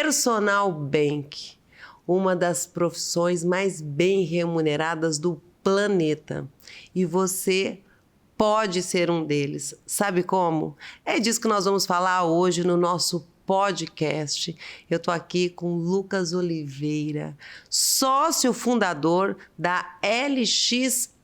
Personal Bank, uma das profissões mais bem remuneradas do planeta. E você pode ser um deles. Sabe como? É disso que nós vamos falar hoje no nosso podcast. Eu estou aqui com Lucas Oliveira, sócio fundador da LXM.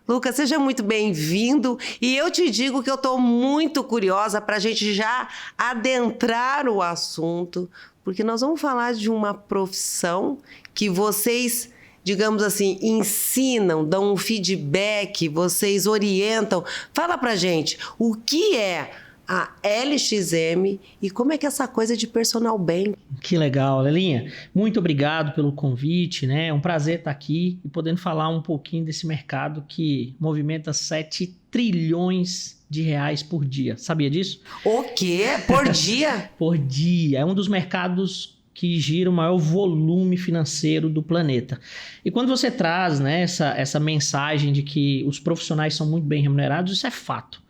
Lucas, seja muito bem-vindo e eu te digo que eu estou muito curiosa para a gente já adentrar o assunto, porque nós vamos falar de uma profissão que vocês, digamos assim, ensinam, dão um feedback, vocês orientam. Fala pra gente, o que é a LXM e como é que é essa coisa de personal bank? Que legal, Lelinha. Muito obrigado pelo convite, né? É um prazer estar aqui e podendo falar um pouquinho desse mercado que movimenta 7 trilhões de reais por dia. Sabia disso? O quê? Por dia? Por dia. É um dos mercados que gira o maior volume financeiro do planeta. E quando você traz, né, essa mensagem de que os profissionais são muito bem remunerados, isso é fato.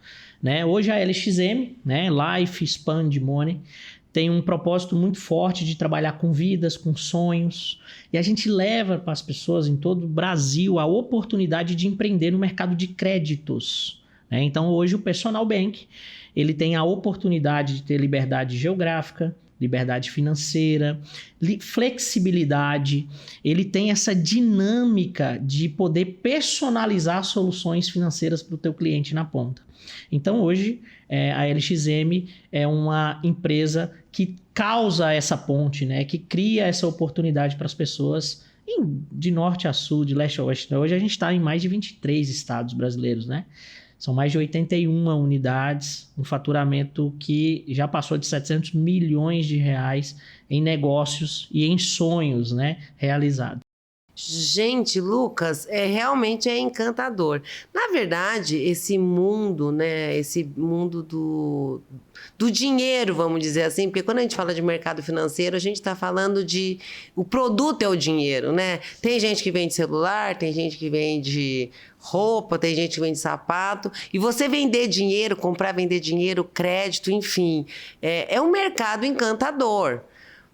Né? Hoje a LXM, né, Life Expand Money, tem um propósito muito forte de trabalhar com vidas, com sonhos. E a gente leva para as pessoas em todo o Brasil a oportunidade de empreender no mercado de créditos. Né? Então hoje o Personal Bank ele tem a oportunidade de ter liberdade geográfica, liberdade financeira, flexibilidade. Ele tem essa dinâmica de poder personalizar soluções financeiras para o teu cliente na ponta. Então hoje a LXM é uma empresa que causa essa ponte, né? Que cria essa oportunidade para as pessoas de norte a sul, de leste a oeste. Hoje a gente está em mais de 23 estados brasileiros, né? São mais de 81 unidades, um faturamento que já passou de 700 milhões de reais em negócios e em sonhos, né, realizados. Gente, Lucas, realmente é encantador. Na verdade, esse mundo, né, esse mundo do dinheiro, vamos dizer assim, porque quando a gente fala de mercado financeiro, a gente está falando de... O produto é o dinheiro, né? Tem gente que vende celular, tem gente que vende roupa, tem gente que vende sapato. E você vender dinheiro, comprar, vender dinheiro, crédito, enfim, é um mercado encantador.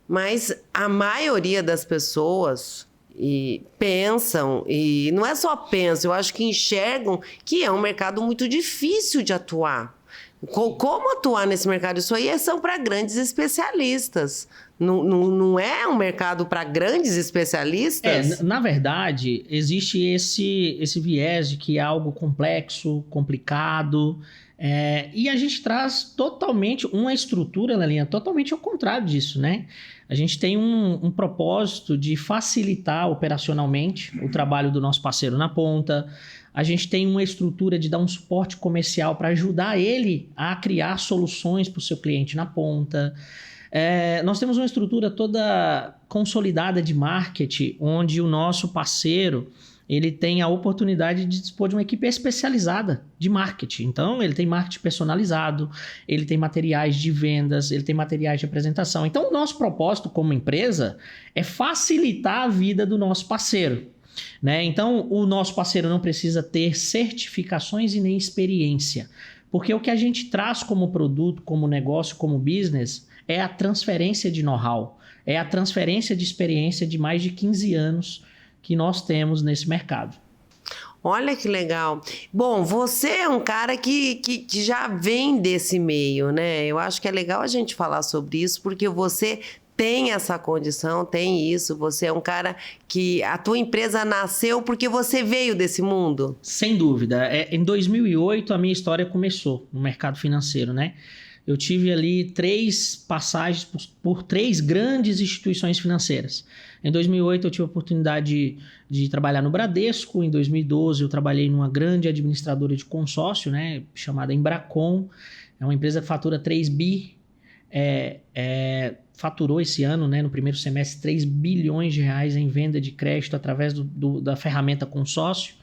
Mas a maioria das pessoas... E pensam, e não é só pensam, eu acho que enxergam que é um mercado muito difícil de atuar. Como atuar nesse mercado? Isso aí são para grandes especialistas. Não é um mercado para grandes especialistas? Na verdade, existe esse viés de que é algo complexo, complicado, e a gente traz totalmente uma estrutura na linha totalmente ao contrário disso, né? A gente tem um propósito de facilitar operacionalmente o trabalho do nosso parceiro na ponta. A gente tem uma estrutura de dar um suporte comercial para ajudar ele a criar soluções para o seu cliente na ponta. Nós temos uma estrutura toda consolidada de marketing, onde o nosso parceiro ele tem a oportunidade de dispor de uma equipe especializada de marketing. Então, ele tem marketing personalizado, ele tem materiais de vendas, ele tem materiais de apresentação. Então, o nosso propósito como empresa é facilitar a vida do nosso parceiro. Né? Então, o nosso parceiro não precisa ter certificações e nem experiência, porque o que a gente traz como produto, como negócio, como business, é a transferência de know-how, é a transferência de experiência de mais de 15 anos que nós temos nesse mercado. Olha que legal. Bom, você é um cara que já vem desse meio, né? Eu acho que é legal a gente falar sobre isso, porque você tem essa condição, tem isso. Você é um cara que a tua empresa nasceu porque você veio desse mundo. Sem dúvida. Em 2008, a minha história começou no mercado financeiro, né? Eu tive ali 3 passagens por 3 grandes instituições financeiras. Em 2008, eu tive a oportunidade de trabalhar no Bradesco. Em 2012, eu trabalhei numa grande administradora de consórcio, né, chamada Embracon. É uma empresa que fatura 3 bi. Faturou esse ano, né, no primeiro semestre, 3 bilhões de reais em venda de crédito através da ferramenta consórcio.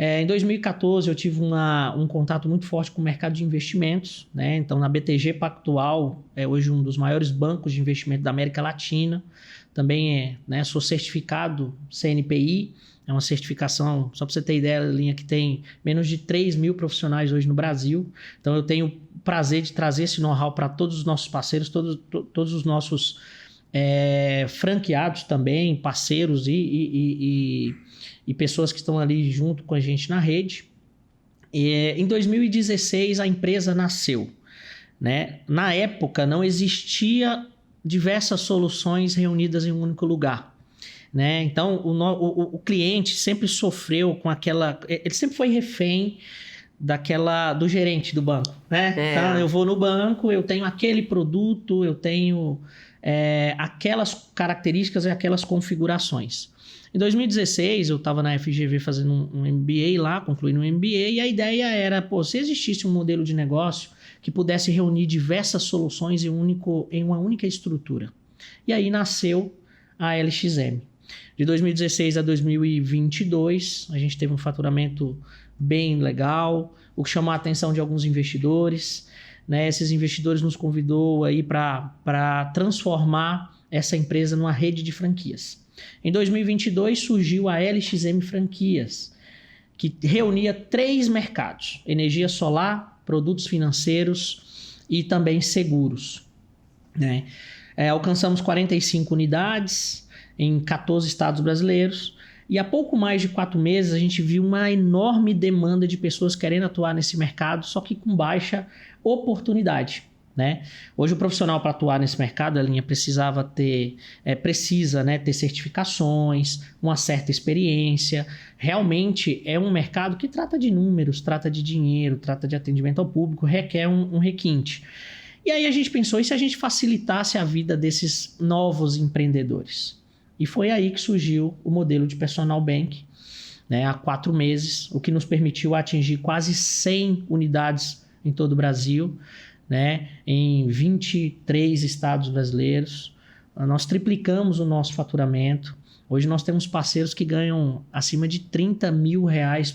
Em 2014, eu tive um contato muito forte com o mercado de investimentos, né? Então, na BTG Pactual, é hoje um dos maiores bancos de investimento da América Latina. Também sou certificado CNPI, é uma certificação, só para você ter ideia, linha que tem menos de 3 mil profissionais hoje no Brasil. Então, eu tenho o prazer de trazer esse know-how para todos os nossos parceiros, todos os nossos franqueados também, parceiros e pessoas que estão ali junto com a gente na rede. Em 2016, a empresa nasceu, né? Na época, não existia diversas soluções reunidas em um único lugar, né? Então, o cliente sempre sofreu com aquela... Ele sempre foi refém do gerente do banco, né? Então, eu vou no banco, eu tenho aquele produto, eu tenho aquelas características e aquelas configurações. Em 2016, eu estava na FGV fazendo um MBA lá, concluindo um MBA, e a ideia era, se existisse um modelo de negócio que pudesse reunir diversas soluções em uma única estrutura. E aí nasceu a LXM. De 2016 a 2022, a gente teve um faturamento bem legal, o que chamou a atenção de alguns investidores, né? Esses investidores nos convidou aí para transformar essa empresa numa rede de franquias. Em 2022 surgiu a LXM Franquias, que reunia 3 mercados: energia solar, produtos financeiros e também seguros, né? Alcançamos 45 unidades em 14 estados brasileiros e há pouco mais de 4 meses a gente viu uma enorme demanda de pessoas querendo atuar nesse mercado, só que com baixa oportunidade, né? Hoje o profissional para atuar nesse mercado, a linha precisa ter certificações, uma certa experiência. Realmente é um mercado que trata de números, trata de dinheiro, trata de atendimento ao público, requer um requinte. E aí a gente pensou, e se a gente facilitasse a vida desses novos empreendedores? E foi aí que surgiu o modelo de personal bank, né, há 4 meses, o que nos permitiu atingir quase 100 unidades em todo o Brasil, né, em 23 estados brasileiros. Nós triplicamos o nosso faturamento. Hoje nós temos parceiros que ganham acima de R$30 mil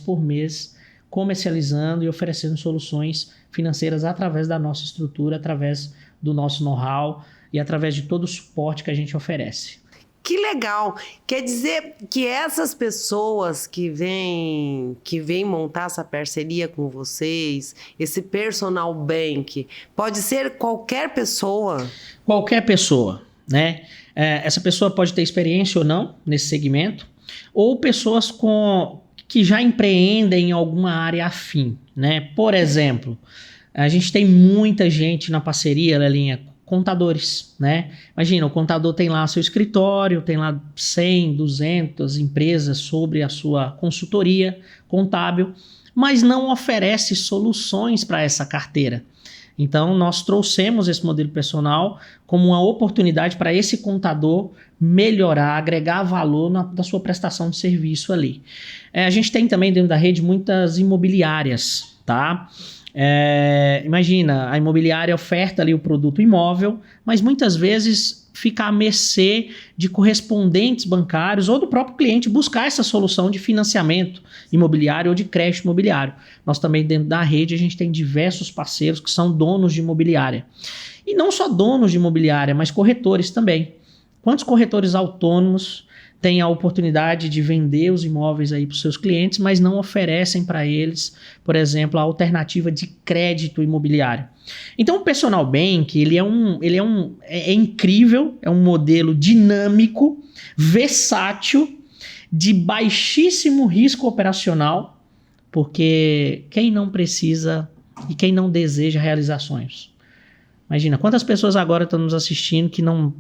por mês comercializando e oferecendo soluções financeiras através da nossa estrutura, através do nosso know-how e através de todo o suporte que a gente oferece. Que legal! Quer dizer que essas pessoas que vêm montar essa parceria com vocês, esse personal bank, pode ser qualquer pessoa? Qualquer pessoa, né? Essa pessoa pode ter experiência ou não nesse segmento, ou pessoas que já empreendem em alguma área afim, né? Por exemplo, a gente tem muita gente na parceria, Lelinha, contadores, né? Imagina, o contador tem lá seu escritório, tem lá 100, 200 empresas sobre a sua consultoria contábil, mas não oferece soluções para essa carteira. Então, nós trouxemos esse modelo personal como uma oportunidade para esse contador melhorar, agregar valor da sua prestação de serviço ali. A gente tem também dentro da rede muitas imobiliárias, tá? Imagina, a imobiliária oferta ali o produto imóvel, mas muitas vezes fica à mercê de correspondentes bancários ou do próprio cliente buscar essa solução de financiamento imobiliário ou de crédito imobiliário. Nós também dentro da rede a gente tem diversos parceiros que são donos de imobiliária. E não só donos de imobiliária, mas corretores também. Quantos corretores autônomos têm a oportunidade de vender os imóveis aí para os seus clientes, mas não oferecem para eles, por exemplo, a alternativa de crédito imobiliário? Então, o personal bank, é incrível, é um modelo dinâmico, versátil, de baixíssimo risco operacional, porque quem não precisa e quem não deseja realizar sonhos? Imagina, quantas pessoas agora estão nos assistindo que não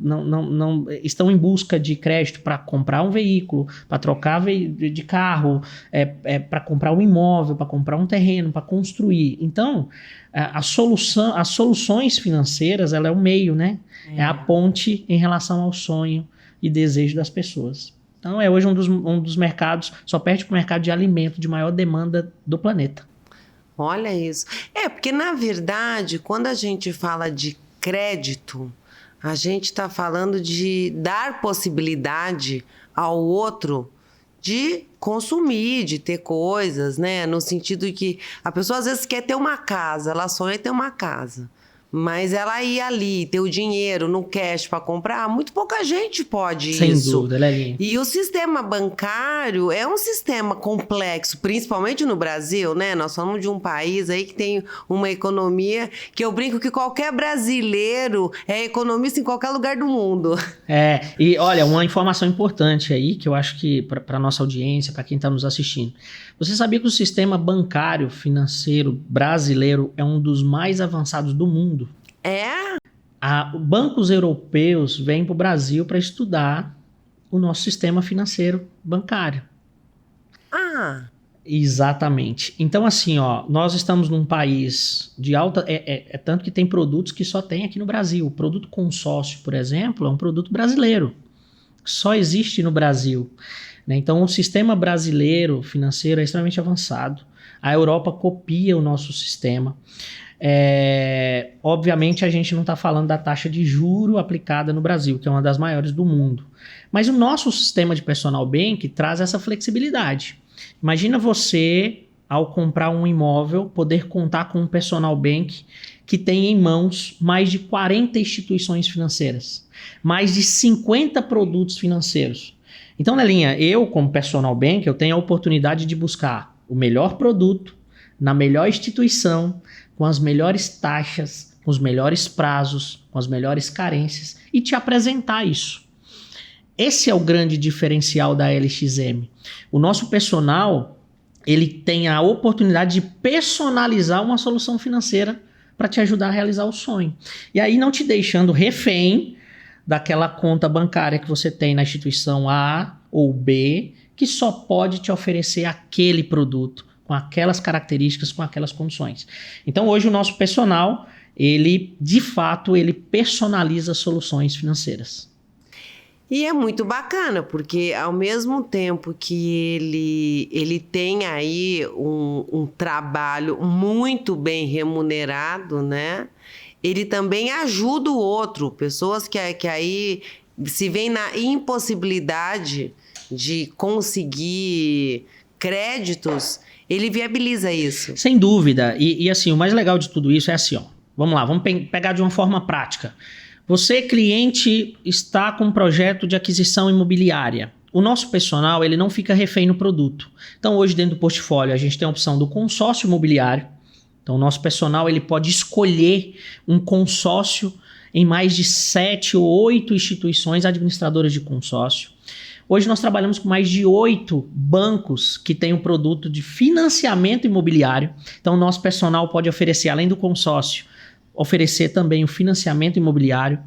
estão em busca de crédito para comprar um veículo, para trocar de carro, para comprar um imóvel, para comprar um terreno, para construir. Então, as soluções financeiras, ela é o meio, né? É a ponte em relação ao sonho e desejo das pessoas. Então, hoje um dos mercados, só perde para o mercado de alimento de maior demanda do planeta. Olha isso. Porque na verdade, quando a gente fala de crédito, a gente está falando de dar possibilidade ao outro de consumir, de ter coisas, né? No sentido de que a pessoa às vezes quer ter uma casa, ela sonha em ter uma casa. Mas ela ir ali, ter o dinheiro no cash para comprar, muito pouca gente pode Sem isso. dúvida, Lelinha. E o sistema bancário é um sistema complexo, principalmente no Brasil, né? Nós falamos de um país aí que tem uma economia que eu brinco que qualquer brasileiro é economista em qualquer lugar do mundo. E olha, uma informação importante aí, que eu acho que para nossa audiência, para quem está nos assistindo. Você sabia que o sistema bancário financeiro brasileiro é um dos mais avançados do mundo? Bancos europeus vêm para o Brasil para estudar o nosso sistema financeiro bancário. Exatamente. Então, assim, nós estamos num país de alta... tanto que tem produtos que só tem aqui no Brasil. O produto consórcio, por exemplo, é um produto brasileiro. Só existe no Brasil. Né? Então, o sistema brasileiro financeiro é extremamente avançado. A Europa copia o nosso sistema. Obviamente, a gente não está falando da taxa de juro aplicada no Brasil, que é uma das maiores do mundo. Mas o nosso sistema de personal bank traz essa flexibilidade. Imagina você, ao comprar um imóvel, poder contar com um personal bank que tem em mãos mais de 40 instituições financeiras, mais de 50 produtos financeiros. Então, Lelinha, eu como personal bank, eu tenho a oportunidade de buscar o melhor produto, na melhor instituição, com as melhores taxas, com os melhores prazos, com as melhores carências e te apresentar isso. Esse é o grande diferencial da LXM. O nosso personal, ele tem a oportunidade de personalizar uma solução financeira para te ajudar a realizar o sonho. E aí não te deixando refém daquela conta bancária que você tem na instituição A ou B, que só pode te oferecer aquele produto, com aquelas características, com aquelas condições. Então hoje o nosso personal, ele de fato, ele personaliza soluções financeiras. E é muito bacana, porque ao mesmo tempo que ele tem aí um trabalho muito bem remunerado, né? Ele também ajuda o outro. Pessoas que aí se veem na impossibilidade de conseguir créditos, ele viabiliza isso. Sem dúvida. E assim, o mais legal de tudo isso é assim, vamos lá, vamos pegar de uma forma prática. Você, cliente, está com um projeto de aquisição imobiliária. O nosso personal, ele não fica refém no produto. Então, hoje, dentro do portfólio, a gente tem a opção do consórcio imobiliário. Então, o nosso personal, ele pode escolher um consórcio em mais de 7 ou 8 instituições administradoras de consórcio. Hoje, nós trabalhamos com mais de 8 bancos que têm um produto de financiamento imobiliário. Então, o nosso personal pode oferecer, além do consórcio, oferecer também o financiamento imobiliário.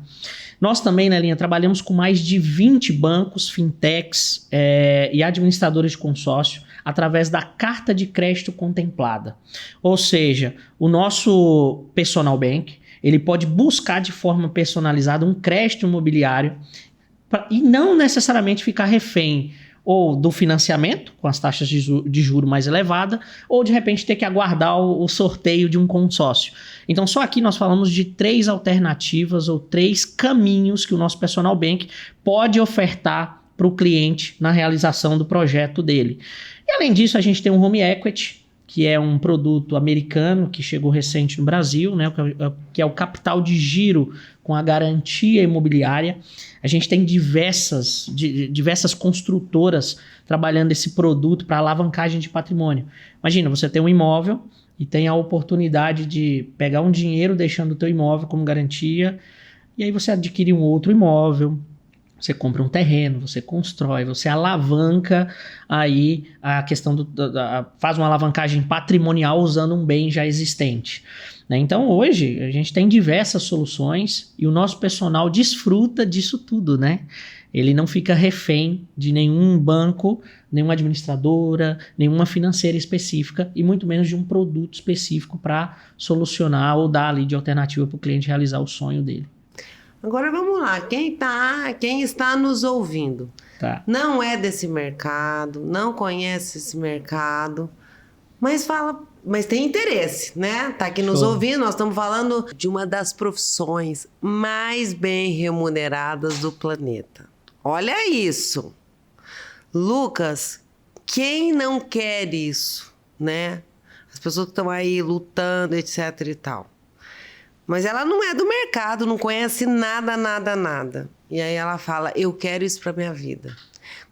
Nós também, na linha, trabalhamos com mais de 20 bancos, fintechs e administradores de consórcio através da carta de crédito contemplada. Ou seja, o nosso personal bank, ele pode buscar de forma personalizada um crédito imobiliário e não necessariamente ficar refém ou do financiamento, com as taxas de juro mais elevada, ou de repente ter que aguardar o sorteio de um consórcio. Então, só aqui nós falamos de 3 alternativas ou 3 caminhos que o nosso personal bank pode ofertar para o cliente na realização do projeto dele. E além disso, a gente tem um home equity, que é um produto americano que chegou recente no Brasil, né, que é o capital de giro com a garantia imobiliária. A gente tem diversas construtoras trabalhando esse produto para alavancagem de patrimônio. Imagina, você tem um imóvel e tem a oportunidade de pegar um dinheiro deixando o teu imóvel como garantia, e aí você adquire um outro imóvel, você compra um terreno, você constrói, você alavanca aí a questão faz uma alavancagem patrimonial usando um bem já existente. Né? Então hoje a gente tem diversas soluções e o nosso personal desfruta disso tudo, né? Ele não fica refém de nenhum banco, nenhuma administradora, nenhuma financeira específica e muito menos de um produto específico para solucionar ou dar ali de alternativa para o cliente realizar o sonho dele. Agora vamos lá, quem está nos ouvindo, não é desse mercado, não conhece esse mercado, mas tem interesse, né? Tá aqui nos ouvindo, nós estamos falando de uma das profissões mais bem remuneradas do planeta. Olha isso! Lucas, quem não quer isso, né? As pessoas que estão aí lutando, etc e tal. Mas ela não é do mercado, não conhece nada, nada, nada. E aí ela fala, eu quero isso para minha vida.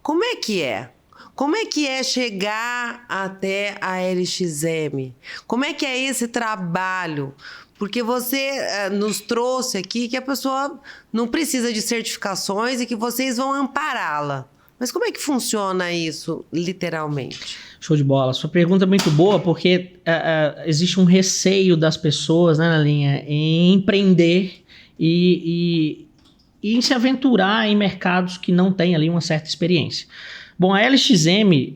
Como é que é? Como é que é chegar até a LXM? Como é que é esse trabalho? Porque você nos trouxe aqui que a pessoa não precisa de certificações e que vocês vão ampará-la. Mas como é que funciona isso, literalmente? Show de bola. Sua pergunta é muito boa porque existe um receio das pessoas, né, na linha, em empreender e em se aventurar em mercados que não têm ali uma certa experiência. Bom, a LXM,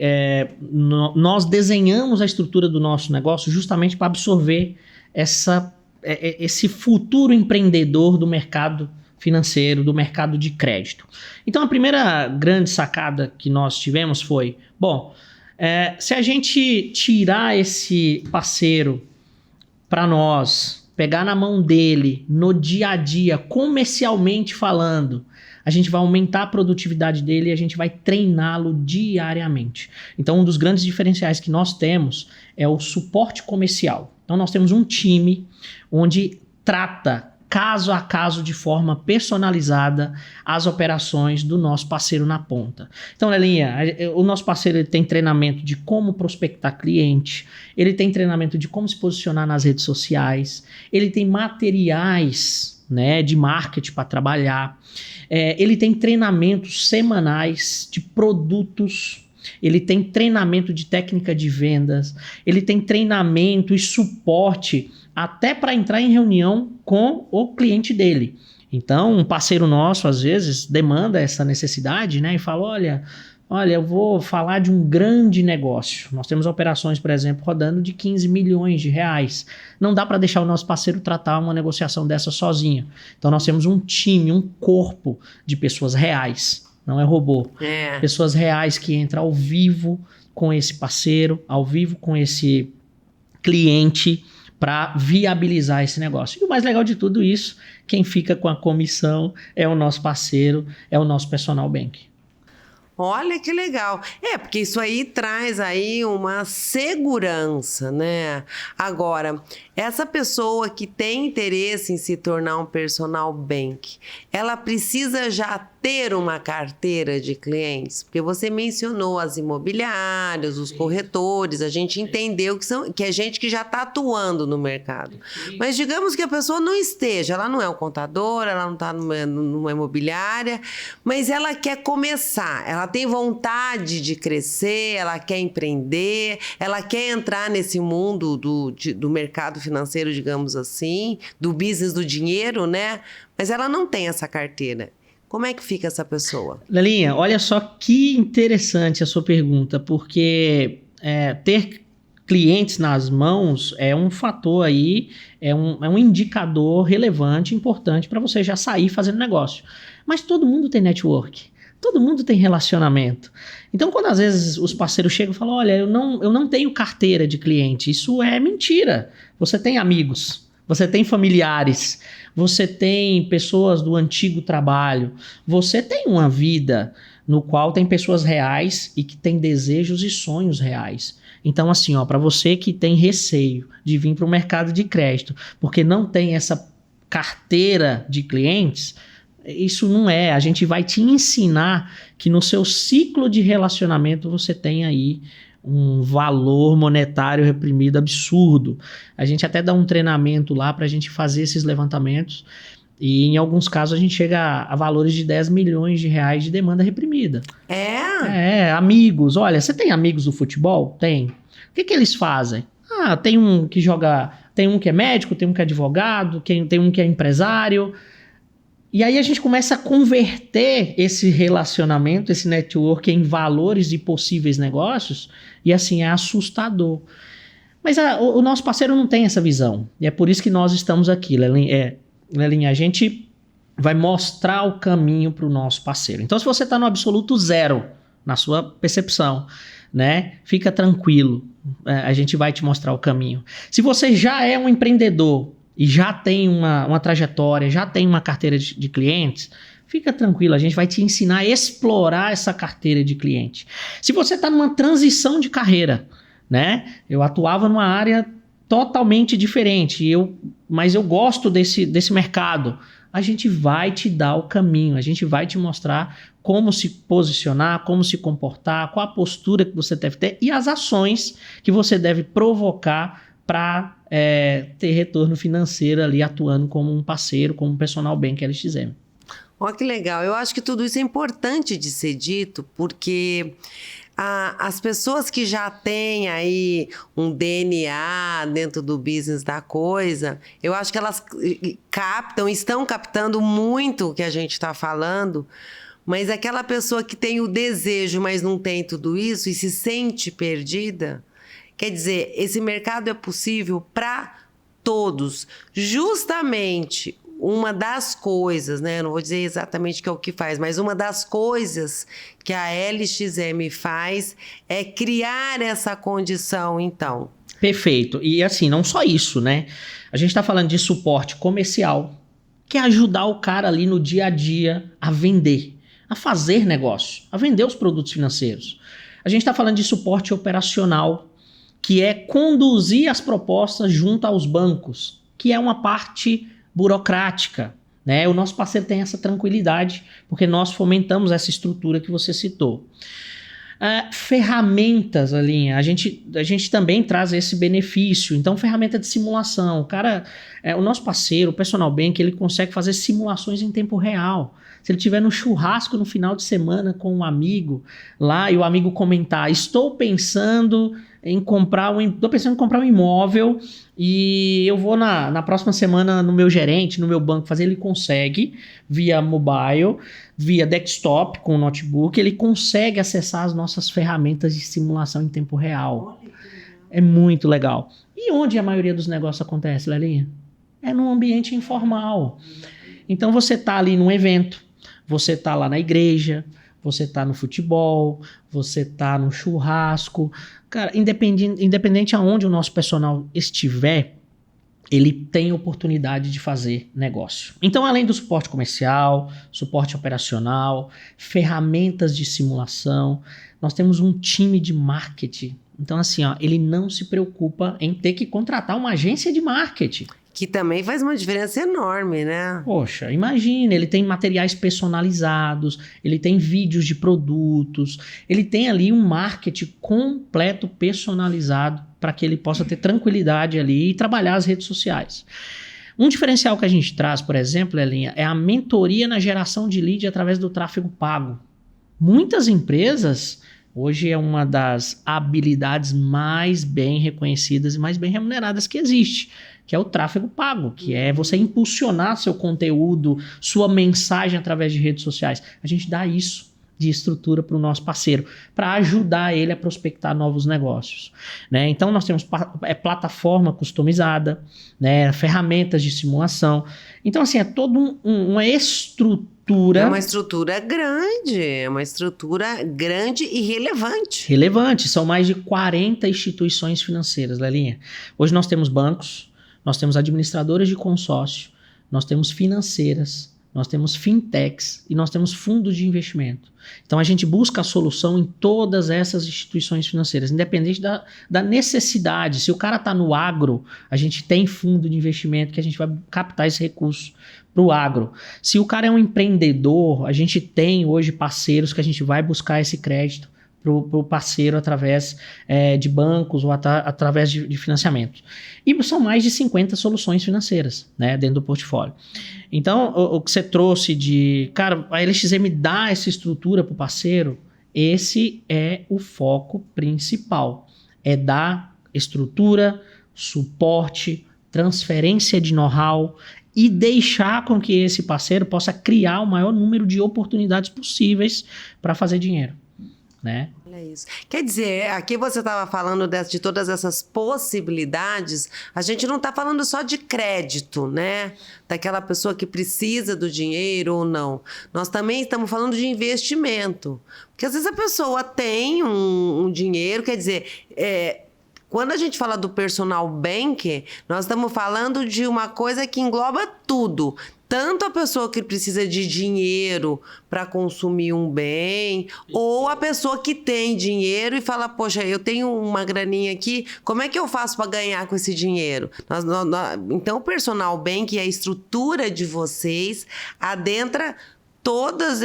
nós desenhamos a estrutura do nosso negócio justamente para absorver esse futuro empreendedor do mercado financeiro, do mercado de crédito. Então, a primeira grande sacada que nós tivemos foi, bom, se a gente tirar esse parceiro para nós, pegar na mão dele, no dia a dia, comercialmente falando, a gente vai aumentar a produtividade dele e a gente vai treiná-lo diariamente. Então, um dos grandes diferenciais que nós temos é o suporte comercial. Então, nós temos um time onde trata caso a caso, de forma personalizada, as operações do nosso parceiro na ponta. Então, Lelinha, o nosso parceiro ele tem treinamento de como prospectar cliente, ele tem treinamento de como se posicionar nas redes sociais, ele tem materiais, né, de marketing para trabalhar, ele tem treinamentos semanais de produtos, ele tem treinamento de técnica de vendas, ele tem treinamento e suporte até para entrar em reunião com o cliente dele. Então, um parceiro nosso, às vezes, demanda essa necessidade, né? E fala, olha, eu vou falar de um grande negócio. Nós temos operações, por exemplo, rodando de 15 milhões de reais. Não dá para deixar o nosso parceiro tratar uma negociação dessa sozinho. Então, nós temos um time, um corpo de pessoas reais. Não é robô. Pessoas reais que entram ao vivo com esse parceiro, ao vivo com esse cliente, para viabilizar esse negócio. E o mais legal de tudo isso, quem fica com a comissão é o nosso parceiro, é o nosso personal bank. Olha que legal. Porque isso aí traz aí uma segurança, né? Agora, essa pessoa que tem interesse em se tornar um personal bank, ela precisa já ter uma carteira de clientes? Porque você mencionou as imobiliárias, os corretores, a gente entendeu que é gente que já está atuando no mercado. Mas digamos que a pessoa não esteja, ela não é um contador, ela não está numa imobiliária, mas ela quer começar, ela tem vontade de crescer, ela quer empreender, ela quer entrar nesse mundo do mercado financeiro, digamos assim, do business do dinheiro, né? Mas ela não tem essa carteira. Como é que fica essa pessoa? Lelinha, olha só que interessante a sua pergunta, porque ter clientes nas mãos é um fator aí, é um indicador relevante, importante para você já sair fazendo negócio. Mas todo mundo tem network. Todo mundo tem relacionamento. Então, quando às vezes os parceiros chegam e falam, olha, eu não tenho carteira de cliente, isso é mentira. Você tem amigos, você tem familiares, você tem pessoas do antigo trabalho, você tem uma vida no qual tem pessoas reais e que tem desejos e sonhos reais. Então, assim, para você que tem receio de vir para o mercado de crédito, porque não tem essa carteira de clientes, isso não é. A gente vai te ensinar que no seu ciclo de relacionamento você tem aí um valor monetário reprimido absurdo. A gente até dá um treinamento lá para a gente fazer esses levantamentos e em alguns casos a gente chega a valores de 10 milhões de reais de demanda reprimida. Amigos. Olha, você tem amigos do futebol? Tem. O que eles fazem? Tem um que joga, tem um que é médico, tem um que é advogado, tem um que é empresário. E aí a gente começa a converter esse relacionamento, esse network em valores de possíveis negócios e assim é assustador. Mas o nosso parceiro não tem essa visão e é por isso que nós estamos aqui, Lelinha, a gente vai mostrar o caminho para o nosso parceiro. Então se você está no absoluto zero, na sua percepção, né, fica tranquilo, a gente vai te mostrar o caminho. Se você já é um empreendedor, e já tem uma trajetória, já tem uma carteira de clientes, fica tranquilo, a gente vai te ensinar a explorar essa carteira de cliente. Se você está numa transição de carreira, né? Eu atuava numa área totalmente diferente, mas eu gosto desse mercado. A gente vai te dar o caminho, a gente vai te mostrar como se posicionar, como se comportar, qual a postura que você deve ter e as ações que você deve provocar para ter retorno financeiro ali atuando como um parceiro, como um personal banker LXM. Olha que legal. Eu acho que tudo isso é importante de ser dito, porque as pessoas que já têm aí um DNA dentro do business da coisa, eu acho que elas estão captando muito o que a gente está falando, mas aquela pessoa que tem o desejo, mas não tem tudo isso e se sente perdida, quer dizer, esse mercado é possível para todos. Justamente uma das coisas, né? Eu não vou dizer exatamente que é o que faz, mas uma das coisas que a LXM faz é criar essa condição, então. Perfeito. E assim, não só isso, né? A gente está falando de suporte comercial, que é ajudar o cara ali no dia a dia a vender, a fazer negócio, a vender os produtos financeiros. A gente está falando de suporte operacional, que é conduzir as propostas junto aos bancos, que é uma parte burocrática, né? O nosso parceiro tem essa tranquilidade, porque nós fomentamos essa estrutura que você citou. Ferramentas, Alinha, a gente também traz esse benefício. Então, ferramenta de simulação. O cara, o nosso parceiro, o Personal Bank, ele consegue fazer simulações em tempo real. Se ele estiver no churrasco no final de semana com um amigo lá e o amigo comentar, estou pensando em comprar um imóvel e eu vou na próxima semana no meu gerente, no meu banco fazer, ele consegue via mobile, via desktop com o notebook, ele consegue acessar as nossas ferramentas de simulação em tempo real. É muito legal. E onde a maioria dos negócios acontece, Lelinha? É num ambiente informal. Então você está ali num evento, você está lá na igreja, você está no futebol, você está no churrasco. Cara, independente aonde o nosso personal estiver, ele tem oportunidade de fazer negócio. Então, além do suporte comercial, suporte operacional, ferramentas de simulação, nós temos um time de marketing. Então, assim, ó, ele não se preocupa em ter que contratar uma agência de marketing. Que também faz uma diferença enorme, né? Poxa, imagina, ele tem materiais personalizados, ele tem vídeos de produtos, ele tem ali um marketing completo, personalizado, para que ele possa ter tranquilidade ali e trabalhar as redes sociais. Um diferencial que a gente traz, por exemplo, Elinha, é a mentoria na geração de lead através do tráfego pago. Muitas empresas, hoje é uma das habilidades mais bem reconhecidas e mais bem remuneradas que existe, que é o tráfego pago, que é você impulsionar seu conteúdo, sua mensagem através de redes sociais. A gente dá isso de estrutura para o nosso parceiro, para ajudar ele a prospectar novos negócios, né? Então, nós temos plataforma customizada, né? Ferramentas de simulação. Então, assim, é toda uma estrutura... É uma estrutura grande e relevante. Relevante. São mais de 40 instituições financeiras, Lelinha. Hoje nós temos bancos, nós temos administradoras de consórcio, nós temos financeiras, nós temos fintechs e nós temos fundos de investimento. Então a gente busca a solução em todas essas instituições financeiras, independente da necessidade. Se o cara está no agro, a gente tem fundo de investimento que a gente vai captar esse recurso para o agro. Se o cara é um empreendedor, a gente tem hoje parceiros que a gente vai buscar esse crédito para o parceiro através de bancos ou através de financiamento. E são mais de 50 soluções financeiras, né, dentro do portfólio. Então, o que você trouxe de... Cara, a LXM dá essa estrutura para o parceiro, esse é o foco principal. É dar estrutura, suporte, transferência de know-how e deixar com que esse parceiro possa criar o maior número de oportunidades possíveis para fazer dinheiro, né? Olha isso. Quer dizer, aqui você estava falando de todas essas possibilidades, a gente não está falando só de crédito, né? Daquela pessoa que precisa do dinheiro ou não. Nós também estamos falando de investimento. Porque às vezes a pessoa tem um dinheiro, quer dizer... Quando a gente fala do personal banker, nós estamos falando de uma coisa que engloba tudo. tanto a pessoa que precisa de dinheiro para consumir um bem, ou a pessoa que tem dinheiro e fala, poxa, eu tenho uma graninha aqui, como é que eu faço para ganhar com esse dinheiro? Então, o personal banking, a estrutura de vocês, adentra todos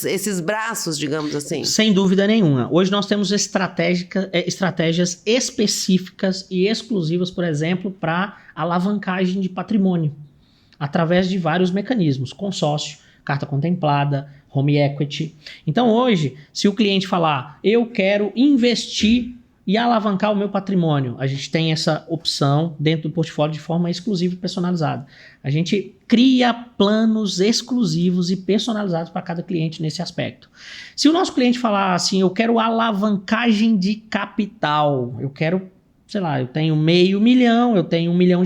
esses braços, digamos assim. Sem dúvida nenhuma. Hoje nós temos estratégias específicas e exclusivas, por exemplo, para alavancagem de patrimônio, através de vários mecanismos, consórcio, carta contemplada, home equity. Então hoje, se o cliente falar, eu quero investir e alavancar o meu patrimônio, a gente tem essa opção dentro do portfólio de forma exclusiva e personalizada. A gente cria planos exclusivos e personalizados para cada cliente nesse aspecto. Se o nosso cliente falar assim, eu quero alavancagem de capital, eu quero, sei lá, eu tenho R$500 mil, eu tenho R$1 milhão,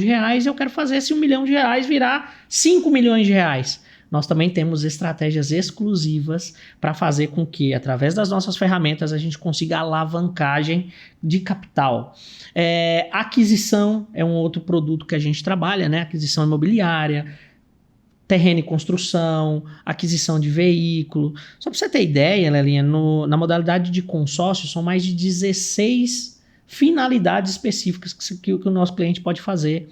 eu quero fazer esse R$1 milhão virar R$5 milhões. Nós também temos estratégias exclusivas para fazer com que, através das nossas ferramentas, a gente consiga alavancagem de capital. Aquisição é um outro produto que a gente trabalha, né? Aquisição imobiliária, terreno e construção, aquisição de veículo. Só para você ter ideia, Lelinha, na modalidade de consórcio, são mais de 16 finalidades específicas que o nosso cliente pode fazer.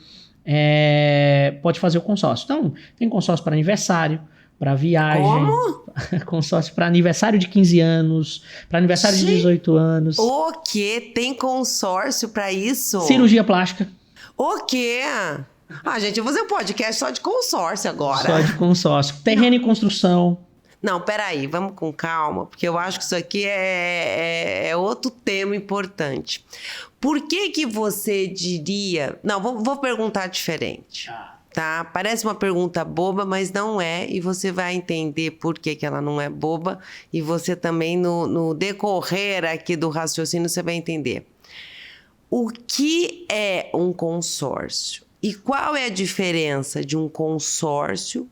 Pode fazer o consórcio. Então, tem consórcio para aniversário, para viagem. Como? Consórcio para aniversário de 15 anos, para aniversário de 18 anos. O quê? Tem consórcio para isso? Cirurgia plástica. O quê? Gente, eu vou fazer um podcast só de consórcio agora. Só de consórcio. Terreno e construção. Não, peraí, vamos com calma, porque eu acho que isso aqui é outro tema importante. Por que você diria... Não, vou perguntar diferente, tá? Parece uma pergunta boba, mas não é, e você vai entender por que ela não é boba, e você também, no decorrer aqui do raciocínio, você vai entender. O que é um consórcio? E qual é a diferença de um consórcio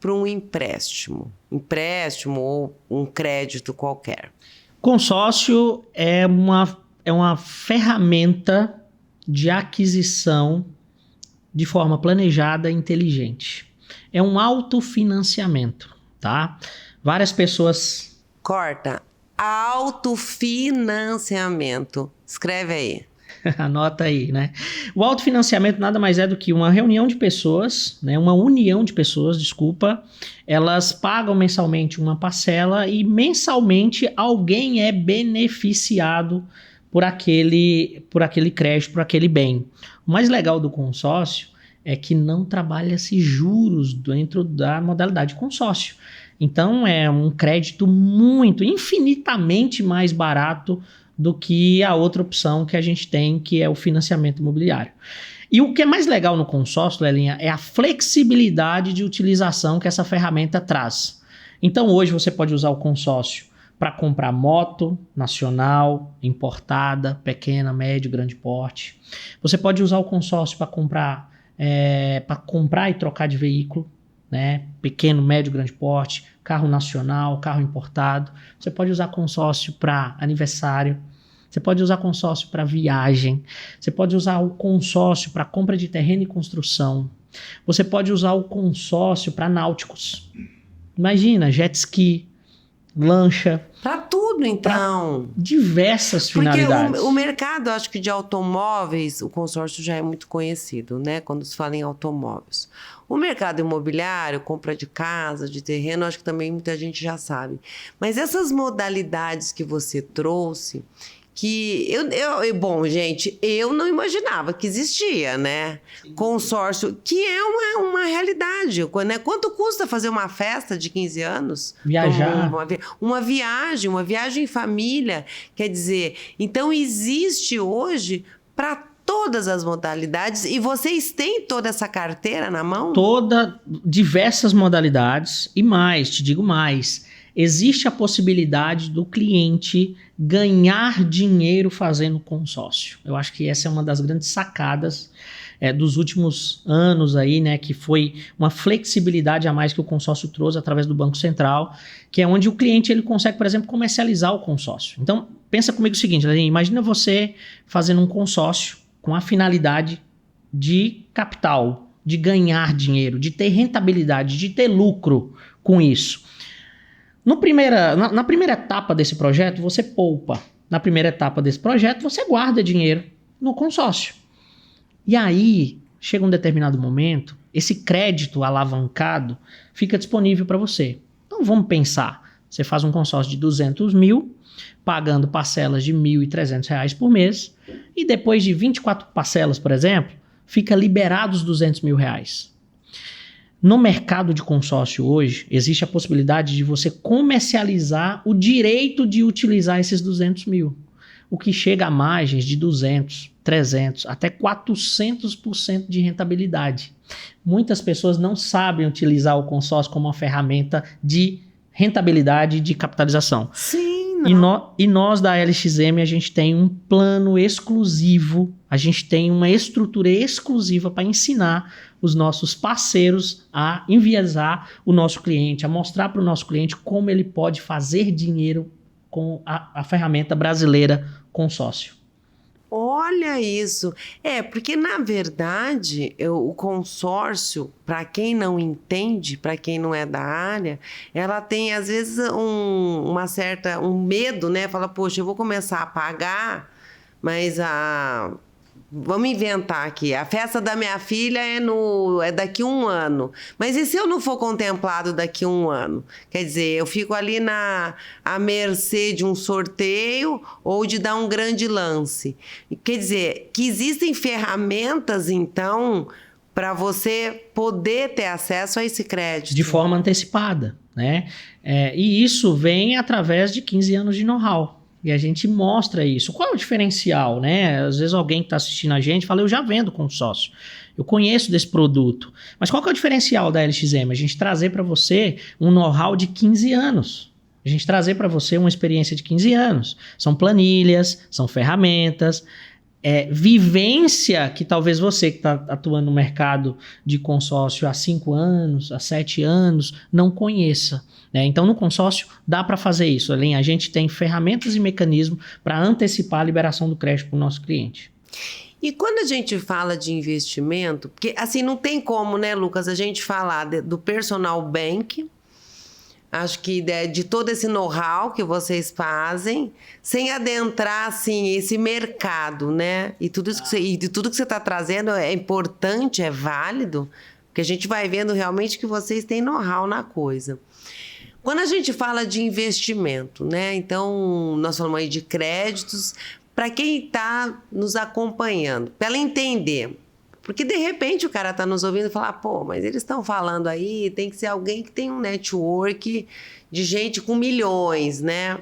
para um empréstimo? Empréstimo ou um crédito qualquer. Consórcio é uma ferramenta de aquisição de forma planejada e inteligente. É um autofinanciamento, tá? Várias pessoas... Corta. Autofinanciamento. Escreve aí. Anota aí, né? O autofinanciamento nada mais é do que uma reunião de pessoas, né? Uma união de pessoas, desculpa. Elas pagam mensalmente uma parcela e mensalmente alguém é beneficiado por aquele crédito, por aquele bem. O mais legal do consórcio é que não trabalha-se juros dentro da modalidade consórcio. Então é um crédito infinitamente mais barato do que a outra opção que a gente tem, que é o financiamento imobiliário. E o que é mais legal no consórcio, Lelinha, é a flexibilidade de utilização que essa ferramenta traz. Então hoje você pode usar o consórcio para comprar moto nacional, importada, pequena, médio, grande porte. Você pode usar o consórcio para comprar e trocar de veículo, né? Pequeno, médio, grande porte, carro nacional, carro importado. Você pode usar consórcio para aniversário, você pode usar consórcio para viagem, você pode usar o consórcio para compra de terreno e construção, você pode usar o consórcio para náuticos. Imagina, jet ski, lancha. Para tudo, então. Diversas finalidades. Porque o mercado, acho que de automóveis, o consórcio já é muito conhecido, né? Quando se fala em automóveis. O mercado imobiliário, compra de casa, de terreno, acho que também muita gente já sabe. Mas essas modalidades que você trouxe, que bom, gente, eu não imaginava que existia, né? Sim. Consórcio, que é uma realidade, né? Quanto custa fazer uma festa de 15 anos? Viajar. Uma viagem em família. Quer dizer, então existe hoje para todas as modalidades, e vocês têm toda essa carteira na mão? Diversas modalidades, e mais, te digo mais, existe a possibilidade do cliente ganhar dinheiro fazendo consórcio. Eu acho que essa é uma das grandes sacadas dos últimos anos aí, né, que foi uma flexibilidade a mais que o consórcio trouxe através do Banco Central, que é onde o cliente ele consegue, por exemplo, comercializar o consórcio. Então, pensa comigo o seguinte, imagina você fazendo um consórcio com a finalidade de capital, de ganhar dinheiro, de ter rentabilidade, de ter lucro com isso. Na primeira etapa desse projeto, você poupa. Na primeira etapa desse projeto, você guarda dinheiro no consórcio. E aí, chega um determinado momento, esse crédito alavancado fica disponível para você. Então, vamos pensar. Você faz um consórcio de 200 mil, pagando parcelas de R$ 1.300 por mês, e depois de 24 parcelas, por exemplo, fica liberado os R$ 200 mil. No mercado de consórcio hoje, existe a possibilidade de você comercializar o direito de utilizar esses 200 mil, o que chega a margens de 200, 300, até 400% de rentabilidade. Muitas pessoas não sabem utilizar o consórcio como uma ferramenta de rentabilidade de capitalização. Sim, E nós da LXM, a gente tem um plano exclusivo, a gente tem uma estrutura exclusiva para ensinar os nossos parceiros a enviesar o nosso cliente, a mostrar para o nosso cliente como ele pode fazer dinheiro com a ferramenta brasileira consórcio. Olha isso. Porque na verdade, o consórcio, para quem não entende, para quem não é da área, ela tem às vezes um medo, né? Fala, poxa, eu vou começar a pagar, mas vamos inventar aqui. A festa da minha filha é daqui a 1 ano. Mas e se eu não for contemplado daqui a 1 ano? Quer dizer, eu fico ali à mercê de um sorteio ou de dar um grande lance. Quer dizer, que existem ferramentas, então, para você poder ter acesso a esse crédito. De forma antecipada, né? E isso vem através de 15 anos de know-how. E a gente mostra isso. Qual é o diferencial, né? Às vezes alguém que está assistindo a gente fala, eu já vendo consórcio, eu conheço desse produto. Mas qual que é o diferencial da LXM? A gente trazer para você um know-how de 15 anos. A gente trazer para você uma experiência de 15 anos. São planilhas, são ferramentas, vivência que talvez você que está atuando no mercado de consórcio há 5 anos, há 7 anos, não conheça. Então, no consórcio, dá para fazer isso. Além, a gente tem ferramentas e mecanismos para antecipar a liberação do crédito para o nosso cliente. E quando a gente fala de investimento, porque assim, não tem como, né, Lucas, a gente falar do personal bank, acho que de todo esse know-how que vocês fazem, sem adentrar, assim, esse mercado, né? E tudo isso de tudo que você está trazendo é importante, é válido, porque a gente vai vendo realmente que vocês têm know-how na coisa. Quando a gente fala de investimento, né? Então, nós falamos aí de créditos, para quem está nos acompanhando, para ela entender. Porque, de repente, o cara está nos ouvindo e fala, pô, mas eles estão falando aí, tem que ser alguém que tem um network de gente com milhões, né?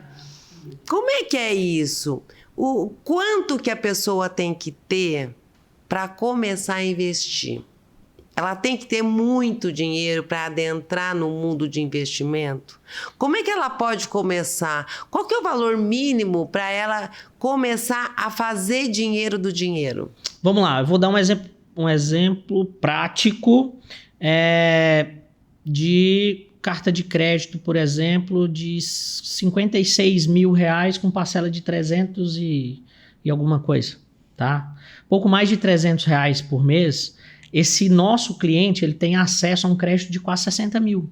Como é que é isso? O quanto que a pessoa tem que ter para começar a investir? Ela tem que ter muito dinheiro para adentrar no mundo de investimento? Como é que ela pode começar? Qual que é o valor mínimo para ela começar a fazer dinheiro do dinheiro? Vamos lá, eu vou dar um exemplo prático de carta de crédito, por exemplo, de R$56 mil com parcela de 300 e alguma coisa, tá? Pouco mais de R$300 por mês. Esse nosso cliente ele tem acesso a um crédito de quase 60 mil.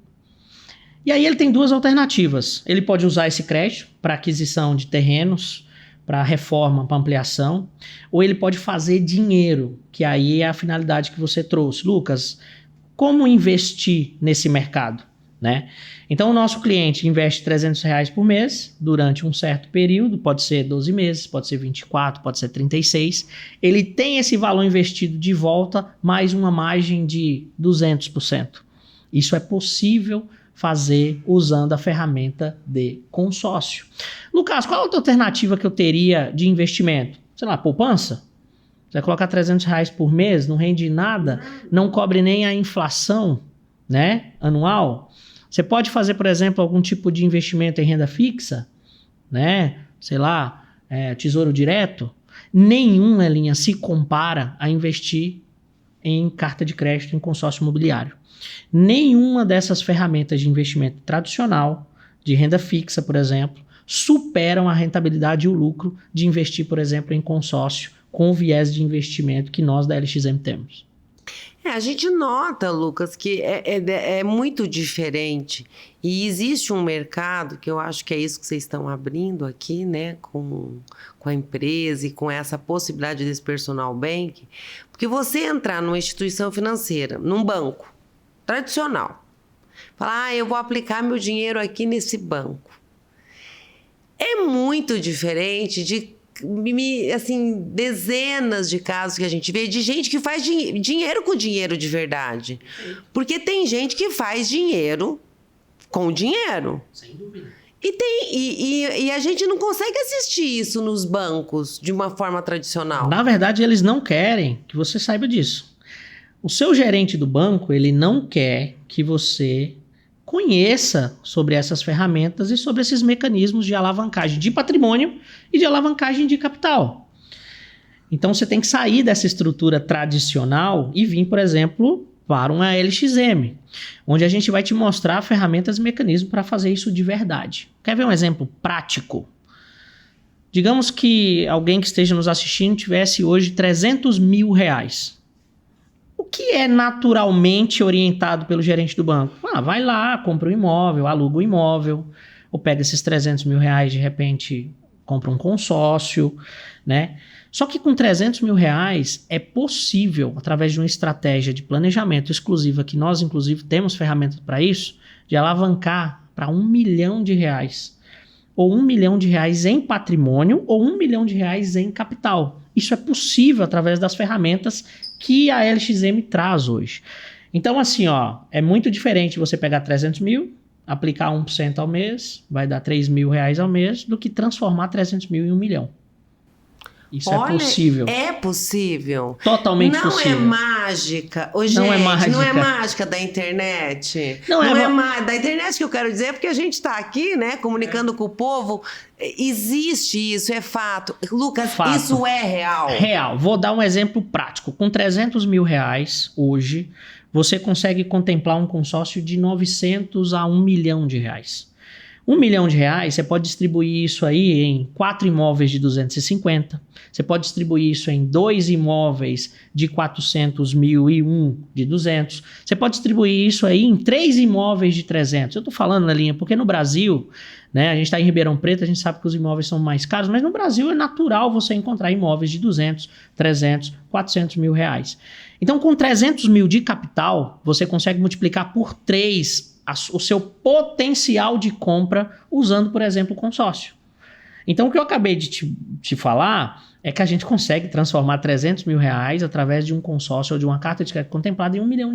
E aí ele tem 2 alternativas. Ele pode usar esse crédito para aquisição de terrenos, para reforma, para ampliação, ou ele pode fazer dinheiro, que aí é a finalidade que você trouxe. Lucas, como investir nesse mercado? Né? Então o nosso cliente investe R$300 por mês durante um certo período, pode ser 12 meses, pode ser 24, pode ser 36. Ele tem esse valor investido de volta, mais uma margem de 200%. Isso é possível fazer usando a ferramenta de consórcio. Lucas, qual é a outra alternativa que eu teria de investimento? Sei lá, poupança? Você vai colocar R$300 por mês, não rende nada, não cobre nem a inflação, né, anual. Você pode fazer, por exemplo, algum tipo de investimento em renda fixa, né? Sei lá, tesouro direto. Nenhuma linha se compara a investir em carta de crédito em consórcio imobiliário. Nenhuma dessas ferramentas de investimento tradicional, de renda fixa, por exemplo, superam a rentabilidade e o lucro de investir, por exemplo, em consórcio com o viés de investimento que nós da LXM temos. A gente nota, Lucas, que é muito diferente. E existe um mercado, que eu acho que é isso que vocês estão abrindo aqui, né? Com a empresa e com essa possibilidade desse personal bank. Porque você entrar numa instituição financeira, num banco tradicional, falar, eu vou aplicar meu dinheiro aqui nesse banco. É muito diferente de assim, dezenas de casos que a gente vê de gente que faz dinheiro com dinheiro de verdade. Porque tem gente que faz dinheiro com dinheiro. Sem dúvida. E a gente não consegue assistir isso nos bancos de uma forma tradicional. Na verdade, eles não querem que você saiba disso. O seu gerente do banco, ele não quer que você conheça sobre essas ferramentas e sobre esses mecanismos de alavancagem de patrimônio e de alavancagem de capital. Então, você tem que sair dessa estrutura tradicional e vir, por exemplo, para uma LXM, onde a gente vai te mostrar ferramentas e mecanismos para fazer isso de verdade. Quer ver um exemplo prático? Digamos que alguém que esteja nos assistindo tivesse hoje R$300 mil. O que é naturalmente orientado pelo gerente do banco? Vai lá, compra um imóvel, aluga o imóvel, ou pega esses R$300 mil, de repente compra um consórcio, né? Só que com R$300 mil é possível, através de uma estratégia de planejamento exclusiva, que nós inclusive temos ferramentas para isso, de alavancar para R$1 milhão, ou R$1 milhão em patrimônio, ou R$1 milhão em capital. Isso é possível através das ferramentas que a LXM traz hoje. Então, assim, é muito diferente você pegar 300 mil, aplicar 1% ao mês, vai dar R$3 mil ao mês, do que transformar 300 mil em 1 milhão. Isso é possível. É possível. Totalmente possível. Não é mágica. Gente, não é mágica da internet. Não é da internet que eu quero dizer, porque a gente está aqui, né, comunicando com o povo. Existe isso, é fato. Lucas, isso é real. Real. Vou dar um exemplo prático. Com R$300 mil hoje, você consegue contemplar um consórcio de 900 a R$1 milhão. R$1 milhão, você pode distribuir isso aí em 4 imóveis de 250, você pode distribuir isso em 2 imóveis de 400 mil e 1 de 200, você pode distribuir isso aí em 3 imóveis de 300. Eu estou falando na linha, porque no Brasil, né, a gente está em Ribeirão Preto, a gente sabe que os imóveis são mais caros, mas no Brasil é natural você encontrar imóveis de 200, 300, 400 mil. Então, com 300 mil de capital, você consegue multiplicar por 3 o seu potencial de compra usando, por exemplo, o consórcio. Então, o que eu acabei de te falar é que a gente consegue transformar R$300 mil através de um consórcio ou de uma carta de crédito contemplada em R$1 milhão.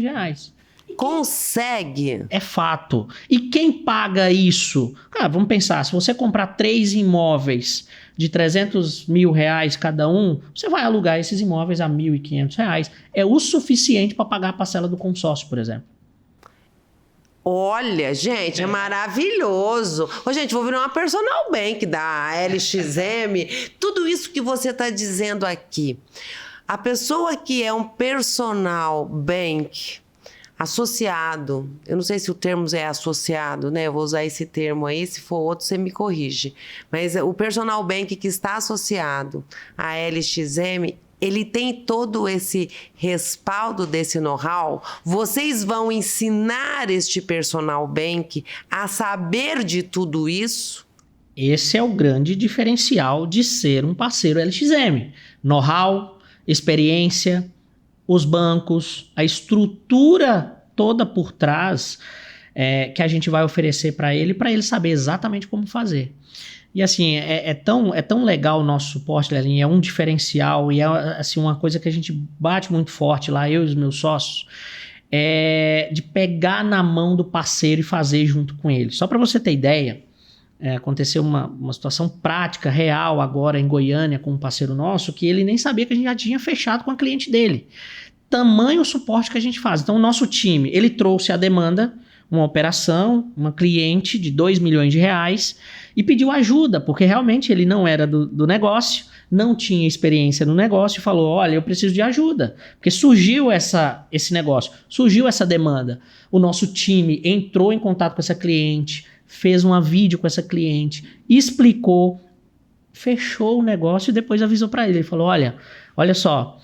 Consegue? É fato. E quem paga isso? Vamos pensar, se você comprar 3 imóveis de R$300 mil cada um, você vai alugar esses imóveis a R$1.500. É o suficiente para pagar a parcela do consórcio, por exemplo. Olha, gente, é maravilhoso. Gente, vou virar uma personal bank da LXM. Tudo isso que você está dizendo aqui. A pessoa que é um personal bank associado, eu não sei se o termo é associado, né? Eu vou usar esse termo aí, se for outro você me corrige. Mas o personal bank que está associado à LXM, ele tem todo esse respaldo desse know-how. Vocês vão ensinar este personal bank a saber de tudo isso? Esse é o grande diferencial de ser um parceiro LXM. Know-how, experiência, os bancos, a estrutura toda por trás que a gente vai oferecer para ele saber exatamente como fazer. E assim, é tão legal o nosso suporte, Lelinha, é um diferencial e é assim, uma coisa que a gente bate muito forte lá, eu e os meus sócios, de pegar na mão do parceiro e fazer junto com ele. Só para você ter ideia, aconteceu uma situação prática, real agora em Goiânia com um parceiro nosso, que ele nem sabia que a gente já tinha fechado com a cliente dele. Tamanho o suporte que a gente faz. Então o nosso time, ele trouxe a demanda, uma operação, uma cliente de R$2 milhões e pediu ajuda, porque realmente ele não era do negócio, não tinha experiência no negócio e falou, olha, eu preciso de ajuda, porque surgiu esse negócio, surgiu essa demanda. O nosso time entrou em contato com essa cliente, fez uma vídeo com essa cliente, explicou, fechou o negócio e depois avisou para ele. Ele falou, olha só,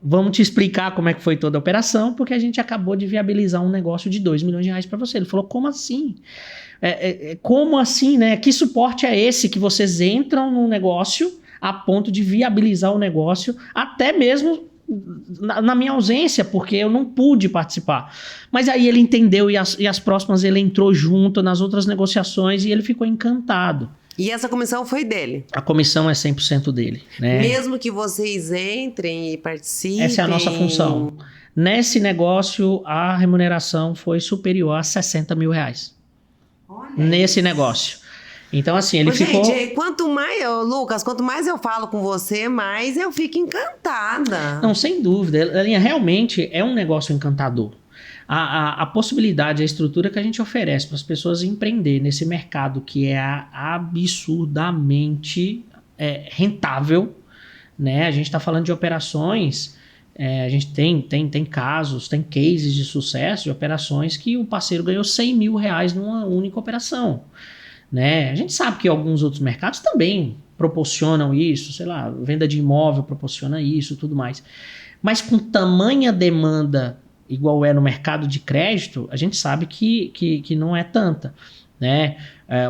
Vamos te explicar como é que foi toda a operação, porque a gente acabou de viabilizar um negócio de R$2 milhões para você. Ele falou, como assim? Como assim, né? Que suporte é esse que vocês entram no negócio a ponto de viabilizar o negócio, até mesmo na minha ausência, porque eu não pude participar. Mas aí ele entendeu e as próximas ele entrou junto nas outras negociações e ele ficou encantado. E essa comissão foi dele? A comissão é 100% dele, né? Mesmo que vocês entrem e participem... Essa é a nossa função. Nesse negócio, a remuneração foi superior a R$60 mil. Olha nesse isso. negócio. Então, assim, ele ficou... Gente, Lucas, quanto mais eu falo com você, mais eu fico encantada. Não, sem dúvida. Realmente é um negócio encantador. A possibilidade, a estrutura que a gente oferece para as pessoas empreender nesse mercado que é absurdamente rentável, né? A gente está falando de operações, a gente tem casos, tem cases de sucesso de operações que o parceiro ganhou R$100 mil numa única operação, né? A gente sabe que alguns outros mercados também proporcionam isso, sei lá, venda de imóvel proporciona isso, tudo mais. Mas com tamanha demanda igual é no mercado de crédito, a gente sabe que não é tanta, né?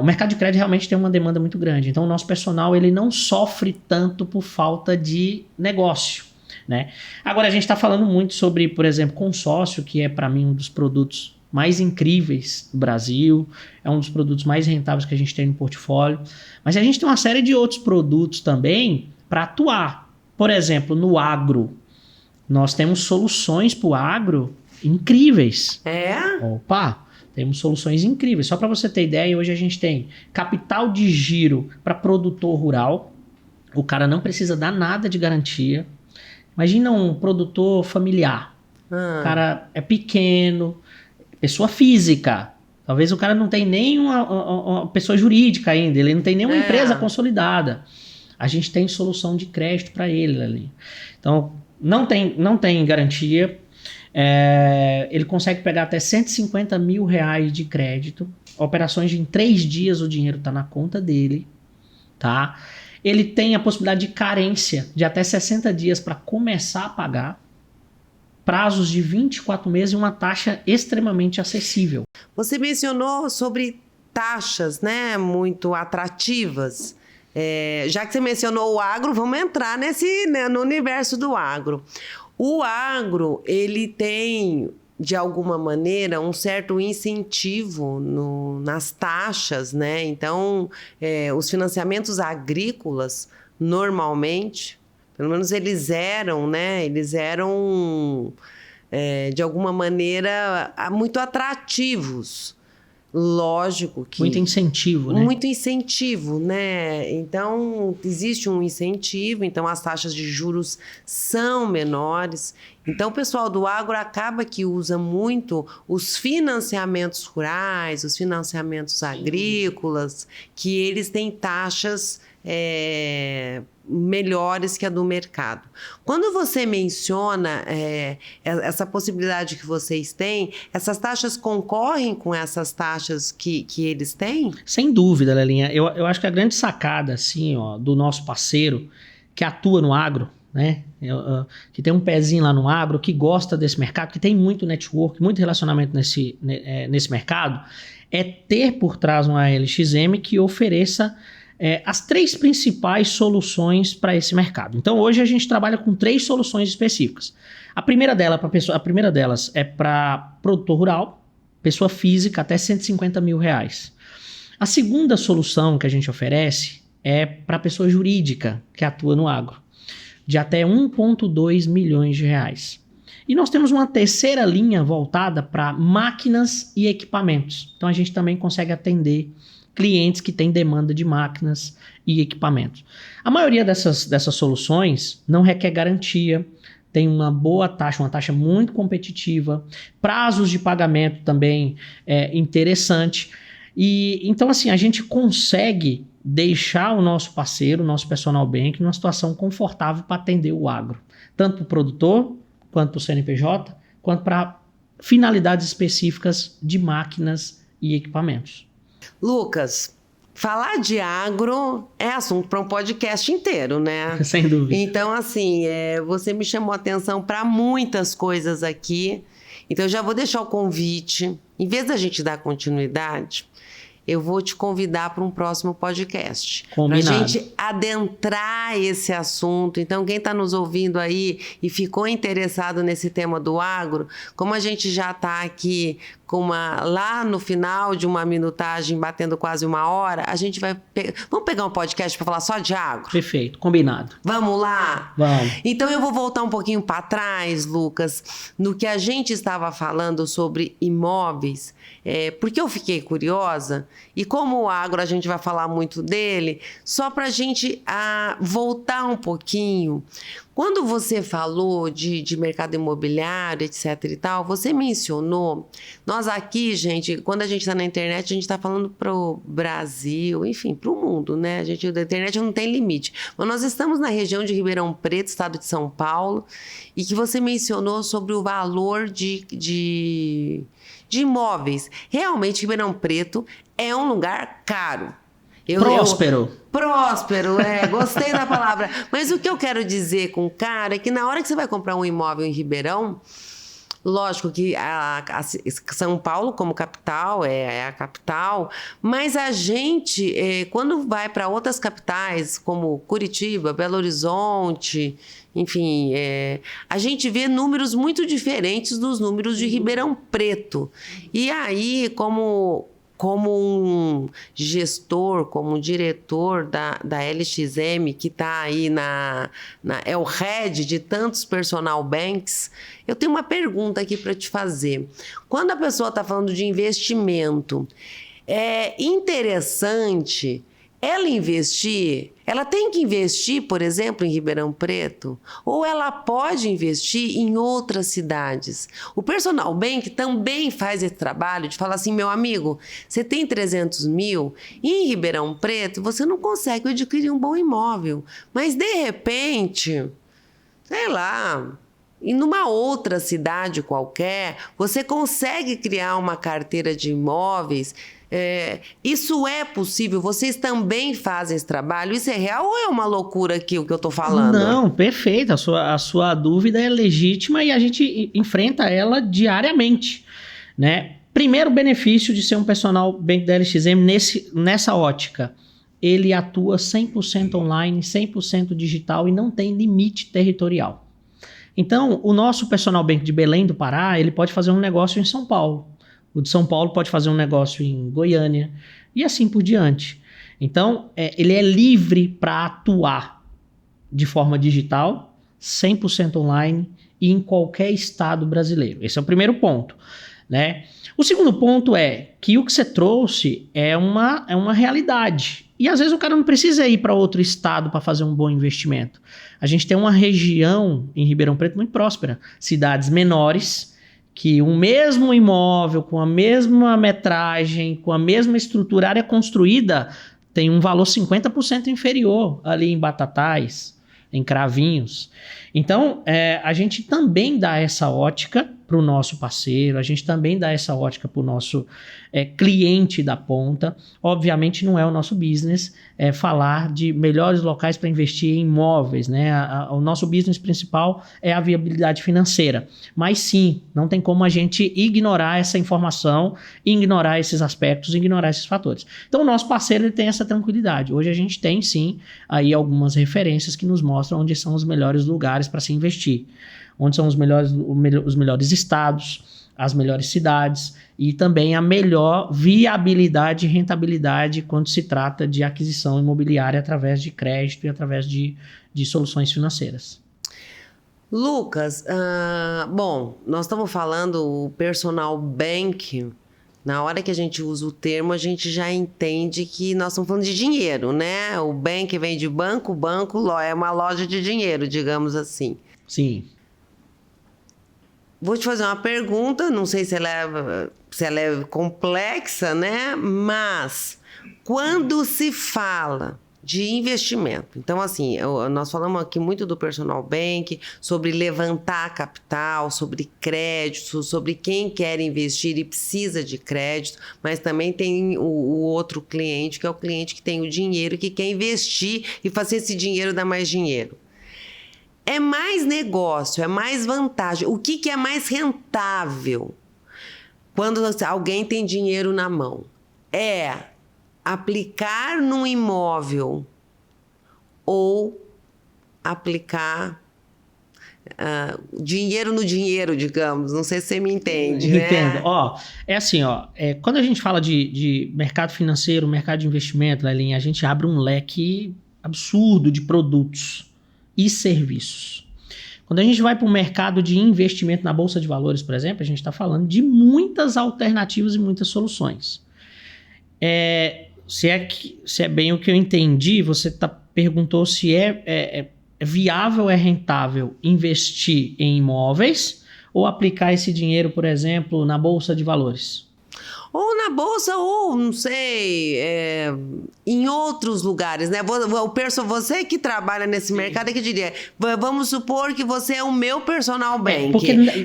O mercado de crédito realmente tem uma demanda muito grande. Então, o nosso personal ele não sofre tanto por falta de negócio, né? Agora, a gente está falando muito sobre, por exemplo, consórcio, que é, para mim, um dos produtos mais incríveis do Brasil, é um dos produtos mais rentáveis que a gente tem no portfólio. Mas a gente tem uma série de outros produtos também para atuar. Por exemplo, no agro. Nós temos soluções para o agro incríveis. Opa, temos soluções incríveis. Só para você ter ideia, hoje a gente tem capital de giro para produtor rural. O cara não precisa dar nada de garantia. Imagina um produtor familiar. O cara é pequeno, pessoa física. Talvez o cara não tenha nem uma pessoa jurídica ainda, ele não tem nenhuma empresa consolidada. A gente tem solução de crédito para ele ali. Então, não tem garantia. Ele consegue pegar até R$150 mil de crédito. Operações em 3 dias o dinheiro está na conta dele. Tá? Ele tem a possibilidade de carência de até 60 dias para começar a pagar. Prazos de 24 meses e uma taxa extremamente acessível. Você mencionou sobre taxas, né, muito atrativas. Já que você mencionou o agro, vamos entrar no universo do agro. O agro, ele tem, de alguma maneira, um certo incentivo nas taxas, né? Então, os financiamentos agrícolas, normalmente, pelo menos eles eram, né? Eles eram, de alguma maneira, muito atrativos. Lógico que... Muito incentivo, né? Muito incentivo, né? Então, existe um incentivo, então as taxas de juros são menores. Então, o pessoal do agro acaba que usa muito os financiamentos rurais, os financiamentos agrícolas, que eles têm taxas melhores que a do mercado. Quando você menciona essa possibilidade que vocês têm, essas taxas concorrem com essas taxas que eles têm? Sem dúvida, Lelinha. Eu acho que a grande sacada assim, do nosso parceiro que atua no agro, né? Que tem um pezinho lá no agro, que gosta desse mercado, que tem muito network, muito relacionamento nesse mercado, é ter por trás uma LXM que ofereça as 3 principais soluções para esse mercado. Então, hoje a gente trabalha com 3 soluções específicas. A primeira delas é para produtor rural, pessoa física, até R$150 mil. A segunda solução que a gente oferece é para pessoa jurídica que atua no agro, de até R$1,2 milhões. E nós temos uma terceira linha voltada para máquinas e equipamentos. Então, a gente também consegue atender clientes que têm demanda de máquinas e equipamentos. A maioria dessas soluções não requer garantia, tem uma boa taxa, uma taxa muito competitiva, prazos de pagamento também interessante. E então, assim, a gente consegue deixar o nosso parceiro, o nosso personal bank, numa situação confortável para atender o agro, tanto para o produtor, quanto para o CNPJ, quanto para finalidades específicas de máquinas e equipamentos. Lucas, falar de agro é assunto para um podcast inteiro, né? Sem dúvida. Então, assim, você me chamou a atenção para muitas coisas aqui. Então, eu já vou deixar o convite. Em vez da gente dar continuidade, eu vou te convidar para um próximo podcast. Para a gente adentrar esse assunto. Então, quem está nos ouvindo aí e ficou interessado nesse tema do agro, como a gente já está aqui lá no final de uma minutagem, batendo quase 1 hora, a gente vai... Vamos pegar um podcast para falar só de agro? Perfeito, combinado. Vamos lá? Vamos. Então, eu vou voltar um pouquinho para trás, Lucas, no que a gente estava falando sobre imóveis, porque eu fiquei curiosa, e como o agro a gente vai falar muito dele, só para a gente voltar um pouquinho. Quando você falou de mercado imobiliário, etc e tal, você mencionou, nós aqui, gente, quando a gente está na internet, a gente está falando para o Brasil, enfim, para o mundo, né? A internet não tem limite. Mas nós estamos na região de Ribeirão Preto, estado de São Paulo, e que você mencionou sobre o valor de imóveis. Realmente, Ribeirão Preto é um lugar caro. Próspero. Próspero, gostei da palavra. Mas o que eu quero dizer com caro é que na hora que você vai comprar um imóvel em Ribeirão, lógico que São Paulo como capital é a capital, mas a gente, quando vai para outras capitais, como Curitiba, Belo Horizonte, enfim, a gente vê números muito diferentes dos números de Ribeirão Preto. E aí, como um gestor, como um diretor da LXM, que está aí é o head de tantos personal banks, eu tenho uma pergunta aqui para te fazer. Quando a pessoa está falando de investimento, é interessante ela investir? Ela tem que investir, por exemplo, em Ribeirão Preto? Ou ela pode investir em outras cidades? O personal bank também faz esse trabalho de falar assim, meu amigo, você tem 300 mil e em Ribeirão Preto você não consegue adquirir um bom imóvel. Mas, de repente, sei lá, e numa outra cidade qualquer, você consegue criar uma carteira de imóveis. Isso é possível? Vocês também fazem esse trabalho? Isso é real ou é uma loucura aqui o que eu estou falando? Não, perfeito. A sua dúvida é legítima e a gente enfrenta ela diariamente, né? Primeiro benefício de ser um personal bank da LXM nessa ótica. Ele atua 100% online, 100% digital e não tem limite territorial. Então, o nosso personal bank de Belém do Pará, ele pode fazer um negócio em São Paulo. O de São Paulo pode fazer um negócio em Goiânia e assim por diante. Então, ele é livre para atuar de forma digital, 100% online e em qualquer estado brasileiro. Esse é o primeiro ponto, né? O segundo ponto é que o que você trouxe é uma realidade. E às vezes o cara não precisa ir para outro estado para fazer um bom investimento. A gente tem uma região em Ribeirão Preto muito próspera, cidades menores, que o mesmo imóvel, com a mesma metragem, com a mesma estrutura, área construída, tem um valor 50% inferior ali em Batatais, em Cravinhos. Então, a gente também dá essa ótica para o nosso parceiro, a gente também dá essa ótica para o nosso cliente da ponta. Obviamente não é o nosso business falar de melhores locais para investir em imóveis, né? O nosso business principal é a viabilidade financeira. Mas sim, não tem como a gente ignorar essa informação, ignorar esses aspectos, ignorar esses fatores. Então o nosso parceiro ele tem essa tranquilidade. Hoje a gente tem sim aí algumas referências que nos mostram onde são os melhores lugares para se investir. Onde são os melhores estados, as melhores cidades e também a melhor viabilidade e rentabilidade quando se trata de aquisição imobiliária através de crédito e através de soluções financeiras. Lucas, bom, nós estamos falando o personal bank. Na hora que a gente usa o termo, a gente já entende que nós estamos falando de dinheiro, né? O bank vem de banco, o banco é uma loja de dinheiro, digamos assim. Sim. Vou te fazer uma pergunta, não sei se ela é complexa, né? Mas quando se fala de investimento. Então, assim, nós falamos aqui muito do personal bank, sobre levantar capital, sobre crédito, sobre quem quer investir e precisa de crédito, mas também tem o outro cliente, que é o cliente que tem o dinheiro e que quer investir e fazer esse dinheiro dar mais dinheiro. É mais negócio, é mais vantagem. O que é mais rentável quando alguém tem dinheiro na mão? É aplicar num imóvel ou aplicar dinheiro no dinheiro, digamos. Não sei se você me entende, né? Entendo. É assim, quando a gente fala de mercado financeiro, mercado de investimento, Lelinha, a gente abre um leque absurdo de produtos e serviços. Quando a gente vai para o mercado de investimento na Bolsa de Valores, por exemplo, a gente está falando de muitas alternativas e muitas soluções. Se é bem o que eu entendi, você perguntou se é viável, é rentável investir em imóveis ou aplicar esse dinheiro, por exemplo, na Bolsa de Valores? Ou na Bolsa, ou, não sei, em outros lugares, né? Você que trabalha nesse mercado é que diria, vamos supor que você é o meu personal bank.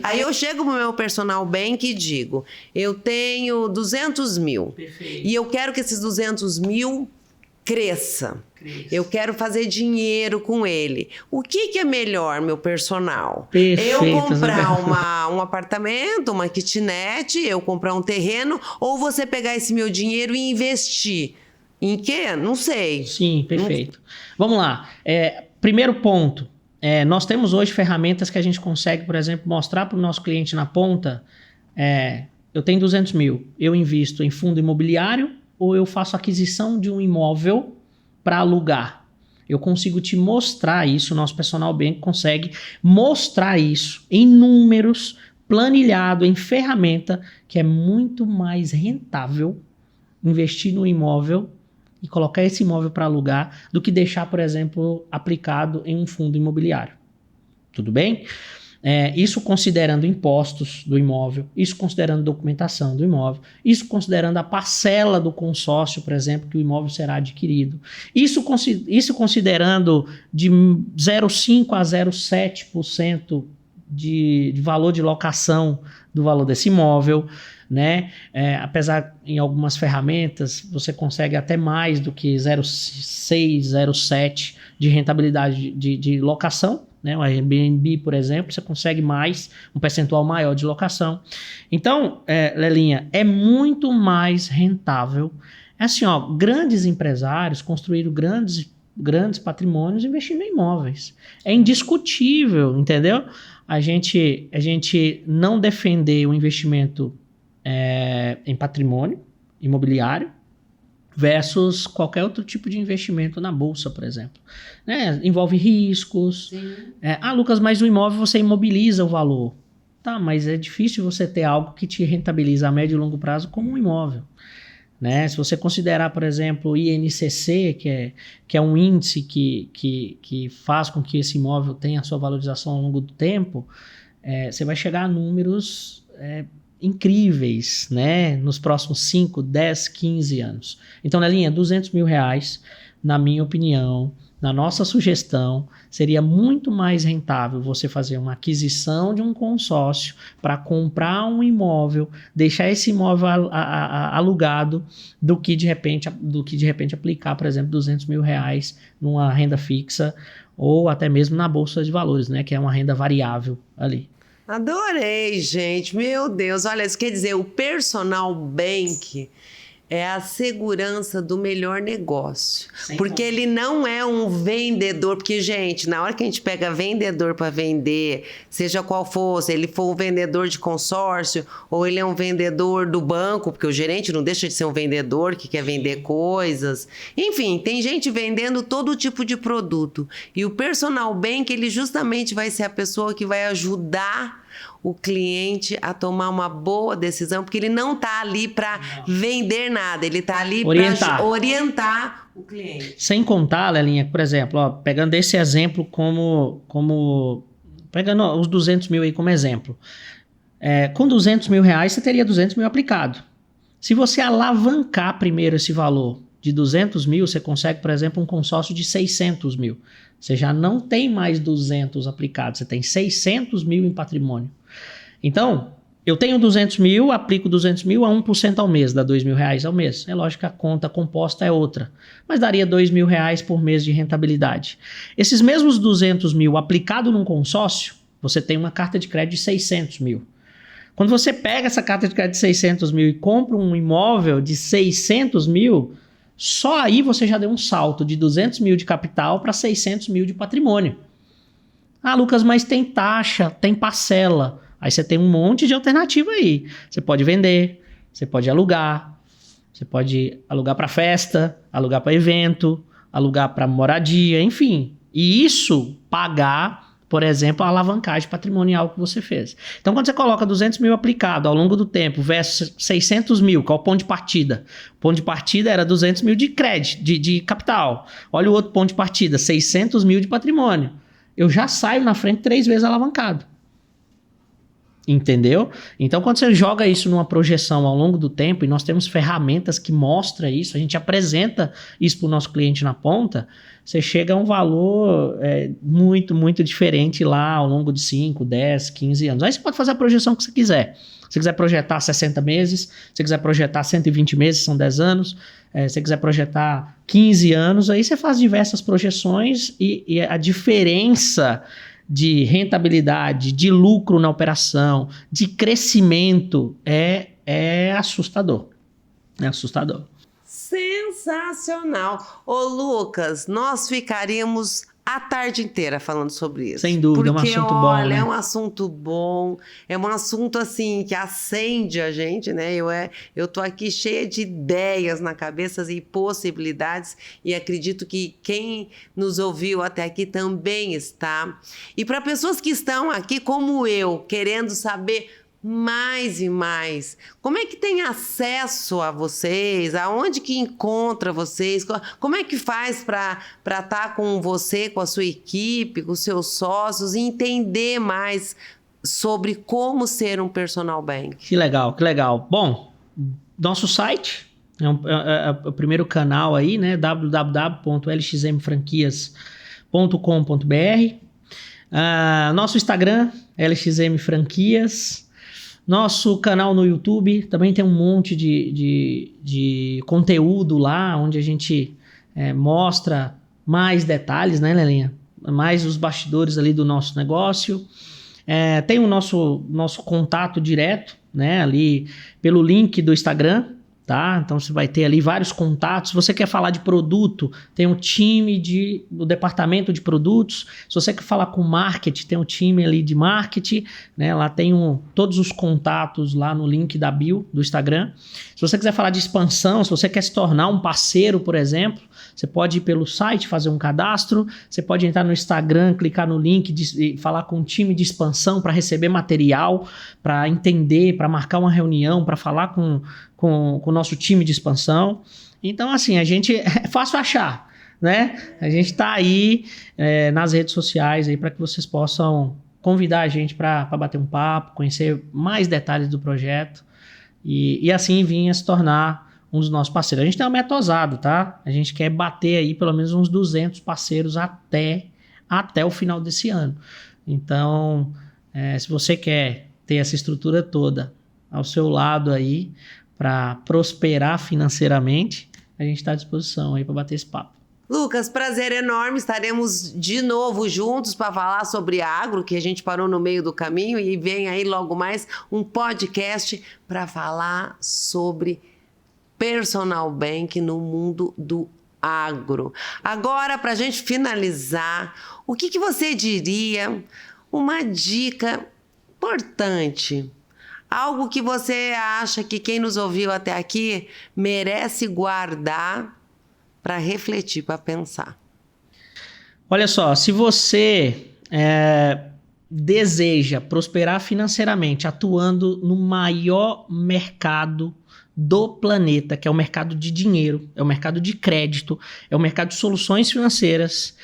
Aí eu chego pro meu personal bank e digo, eu tenho 200 mil. Perfeito. E eu quero que esses 200 mil cresça. Eu quero fazer dinheiro com ele. O que é melhor, meu personal? Perfeito, eu comprar um apartamento, uma kitnet, eu comprar um terreno, ou você pegar esse meu dinheiro e investir? Em quê? Não sei. Sim, perfeito. Vamos lá. Primeiro ponto. Nós temos hoje ferramentas que a gente consegue, por exemplo, mostrar para o nosso cliente na ponta. Eu tenho 200 mil. Eu invisto em fundo imobiliário ou eu faço aquisição de um imóvel para alugar. Eu consigo te mostrar isso, o nosso personal bank consegue mostrar isso em números, planilhado, em ferramenta, que é muito mais rentável investir no imóvel e colocar esse imóvel para alugar do que deixar, por exemplo, aplicado em um fundo imobiliário. Tudo bem? Isso considerando impostos do imóvel, isso considerando documentação do imóvel, isso considerando a parcela do consórcio, por exemplo, que o imóvel será adquirido, isso considerando de 0,5% a 0,7% de valor de locação do valor desse imóvel, né? Apesar em algumas ferramentas você consegue até mais do que 0,6%, 0,7% de rentabilidade de locação, né? O Airbnb, por exemplo, você consegue mais, um percentual maior de locação. Então, Lelinha, é muito mais rentável. Assim, grandes empresários construíram grandes patrimônios investindo em imóveis. É indiscutível, entendeu? A gente não defender o investimento em patrimônio imobiliário versus qualquer outro tipo de investimento na bolsa, por exemplo. Envolve riscos. Lucas, mas o imóvel você imobiliza o valor. Tá, mas é difícil você ter algo que te rentabiliza a médio e longo prazo como um imóvel. Se você considerar, por exemplo, o INCC, que é um índice que faz com que esse imóvel tenha a sua valorização ao longo do tempo, você vai chegar a números incríveis, né? Nos próximos 5, 10, 15 anos. Então, Lelinha, 200 mil reais, na minha opinião, na nossa sugestão, seria muito mais rentável você fazer uma aquisição de um consórcio para comprar um imóvel, deixar esse imóvel alugado, do que de repente aplicar, por exemplo, 200 mil reais numa renda fixa ou até mesmo na Bolsa de Valores, né? Que é uma renda variável ali. Adorei, gente. Meu Deus. Olha, isso quer dizer, o personal bank é a segurança do melhor negócio. Porque ele não é um vendedor. Porque, gente, na hora que a gente pega vendedor para vender, seja qual for, se ele for um vendedor de consórcio ou ele é um vendedor do banco, porque o gerente não deixa de ser um vendedor que quer vender coisas. Enfim, tem gente vendendo todo tipo de produto. E o personal bank, ele justamente vai ser a pessoa que vai ajudar o cliente a tomar uma boa decisão, porque ele não está ali para vender nada, ele está ali para orientar o cliente. Sem contar, Lelinha, por exemplo, pegando esse exemplo pegando os 200 mil aí como exemplo, com 200 mil reais você teria 200 mil aplicado. Se você alavancar primeiro esse valor de 200 mil, você consegue, por exemplo, um consórcio de 600 mil. Você já não tem mais 200 aplicados, você tem 600 mil em patrimônio. Então, eu tenho 200 mil, aplico 200 mil a 1% ao mês, dá R$2.000 ao mês. É lógico que a conta composta é outra, mas daria R$2.000 por mês de rentabilidade. Esses mesmos 200 mil aplicado num consórcio, você tem uma carta de crédito de 600 mil. Quando você pega essa carta de crédito de 600 mil e compra um imóvel de 600 mil, só aí você já deu um salto de 200 mil de capital para 600 mil de patrimônio. Ah, Lucas, mas tem taxa, tem parcela. Aí você tem um monte de alternativa aí. Você pode vender, você pode alugar para festa, alugar para evento, alugar para moradia, enfim. E isso pagar, por exemplo, a alavancagem patrimonial que você fez. Então, quando você coloca 200 mil aplicado ao longo do tempo versus 600 mil, que é o ponto de partida. O ponto de partida era 200 mil de crédito, de capital. Olha o outro ponto de partida, 600 mil de patrimônio. Eu já saio na frente 3 vezes alavancado. Entendeu? Então, quando você joga isso numa projeção ao longo do tempo, e nós temos ferramentas que mostram isso, a gente apresenta isso para o nosso cliente na ponta, você chega a um valor muito, muito diferente lá ao longo de 5, 10, 15 anos. Aí você pode fazer a projeção que você quiser. Se você quiser projetar 60 meses, se você quiser projetar 120 meses, são 10 anos, se você quiser projetar 15 anos, aí você faz diversas projeções e a diferença de rentabilidade, de lucro na operação, de crescimento é assustador. É assustador. Sensacional. Ô, Lucas, nós ficaríamos a tarde inteira falando sobre isso. Sem dúvida, é um assunto bom, né? É um assunto bom, é um assunto assim que acende a gente, né? Eu tô aqui cheia de ideias na cabeça e possibilidades e acredito que quem nos ouviu até aqui também está. E para pessoas que estão aqui como eu, querendo saber mais e mais. Como é que tem acesso a vocês? Aonde que encontra vocês? Como é que faz para estar com você, com a sua equipe, com os seus sócios e entender mais sobre como ser um personal bank? Que legal, que legal. Bom, nosso site é o primeiro canal aí, né? www.lxmfranquias.com.br. Nosso Instagram, LXM Franquias. Nosso canal no YouTube também tem um monte de conteúdo lá, onde a gente mostra mais detalhes, né, Lelinha? Mais os bastidores ali do nosso negócio. Tem o nosso contato direto, né, ali pelo link do Instagram, tá? Então você vai ter ali vários contatos. Se você quer falar de produto, tem um time do departamento de produtos. Se você quer falar com marketing, tem um time ali de marketing, né? Lá tem todos os contatos lá no link da bio do Instagram. Se você quiser falar de expansão, se você quer se tornar um parceiro, por exemplo, você pode ir pelo site, fazer um cadastro, você pode entrar no Instagram, clicar no link e falar com um time de expansão para receber material, para entender, para marcar uma reunião, para falar com o nosso time de expansão. Então, assim, a gente é fácil achar, né? A gente está aí nas redes sociais aí para que vocês possam convidar a gente para bater um papo, conhecer mais detalhes do projeto e assim vir a se tornar um dos nossos parceiros. A gente tem uma meta ousada, tá? A gente quer bater aí pelo menos uns 200 parceiros até o final desse ano. Então, se você quer ter essa estrutura toda ao seu lado aí para prosperar financeiramente, a gente está à disposição aí para bater esse papo. Lucas, prazer enorme. Estaremos de novo juntos para falar sobre agro, que a gente parou no meio do caminho, e vem aí logo mais um podcast para falar sobre personal bank no mundo do agro. Agora, para a gente finalizar, o que você diria, uma dica importante, algo que você acha que quem nos ouviu até aqui merece guardar para refletir, para pensar? Olha só, se você deseja prosperar financeiramente atuando no maior mercado do planeta, que é o mercado de dinheiro, é o mercado de crédito, é o mercado de soluções financeiras,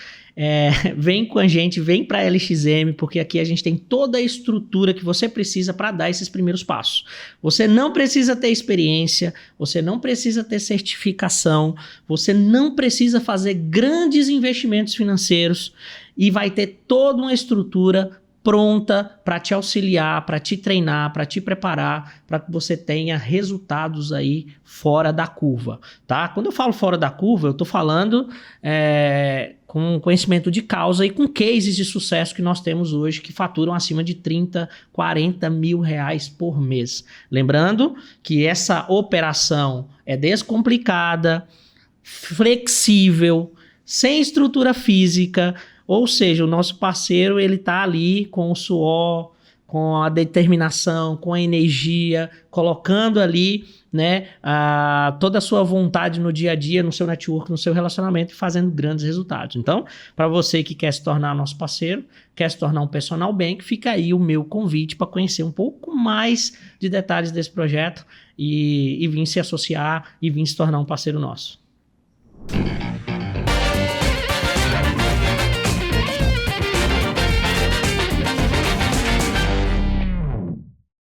vem com a gente, vem para a LXM, porque aqui a gente tem toda a estrutura que você precisa para dar esses primeiros passos. Você não precisa ter experiência, você não precisa ter certificação, você não precisa fazer grandes investimentos financeiros e vai ter toda uma estrutura pronta para te auxiliar, para te treinar, para te preparar, para que você tenha resultados aí fora da curva, tá? Quando eu falo fora da curva, eu estou falando com conhecimento de causa e com cases de sucesso que nós temos hoje que faturam acima de 30, 40 mil reais por mês. Lembrando que essa operação é descomplicada, flexível, sem estrutura física. Ou seja, o nosso parceiro, ele tá ali com o suor, com a determinação, com a energia, colocando ali, né, toda a sua vontade no dia a dia, no seu network, no seu relacionamento e fazendo grandes resultados. Então, para você que quer se tornar nosso parceiro, quer se tornar um personal bank, fica aí o meu convite para conhecer um pouco mais de detalhes desse projeto e vir se associar e vir se tornar um parceiro nosso.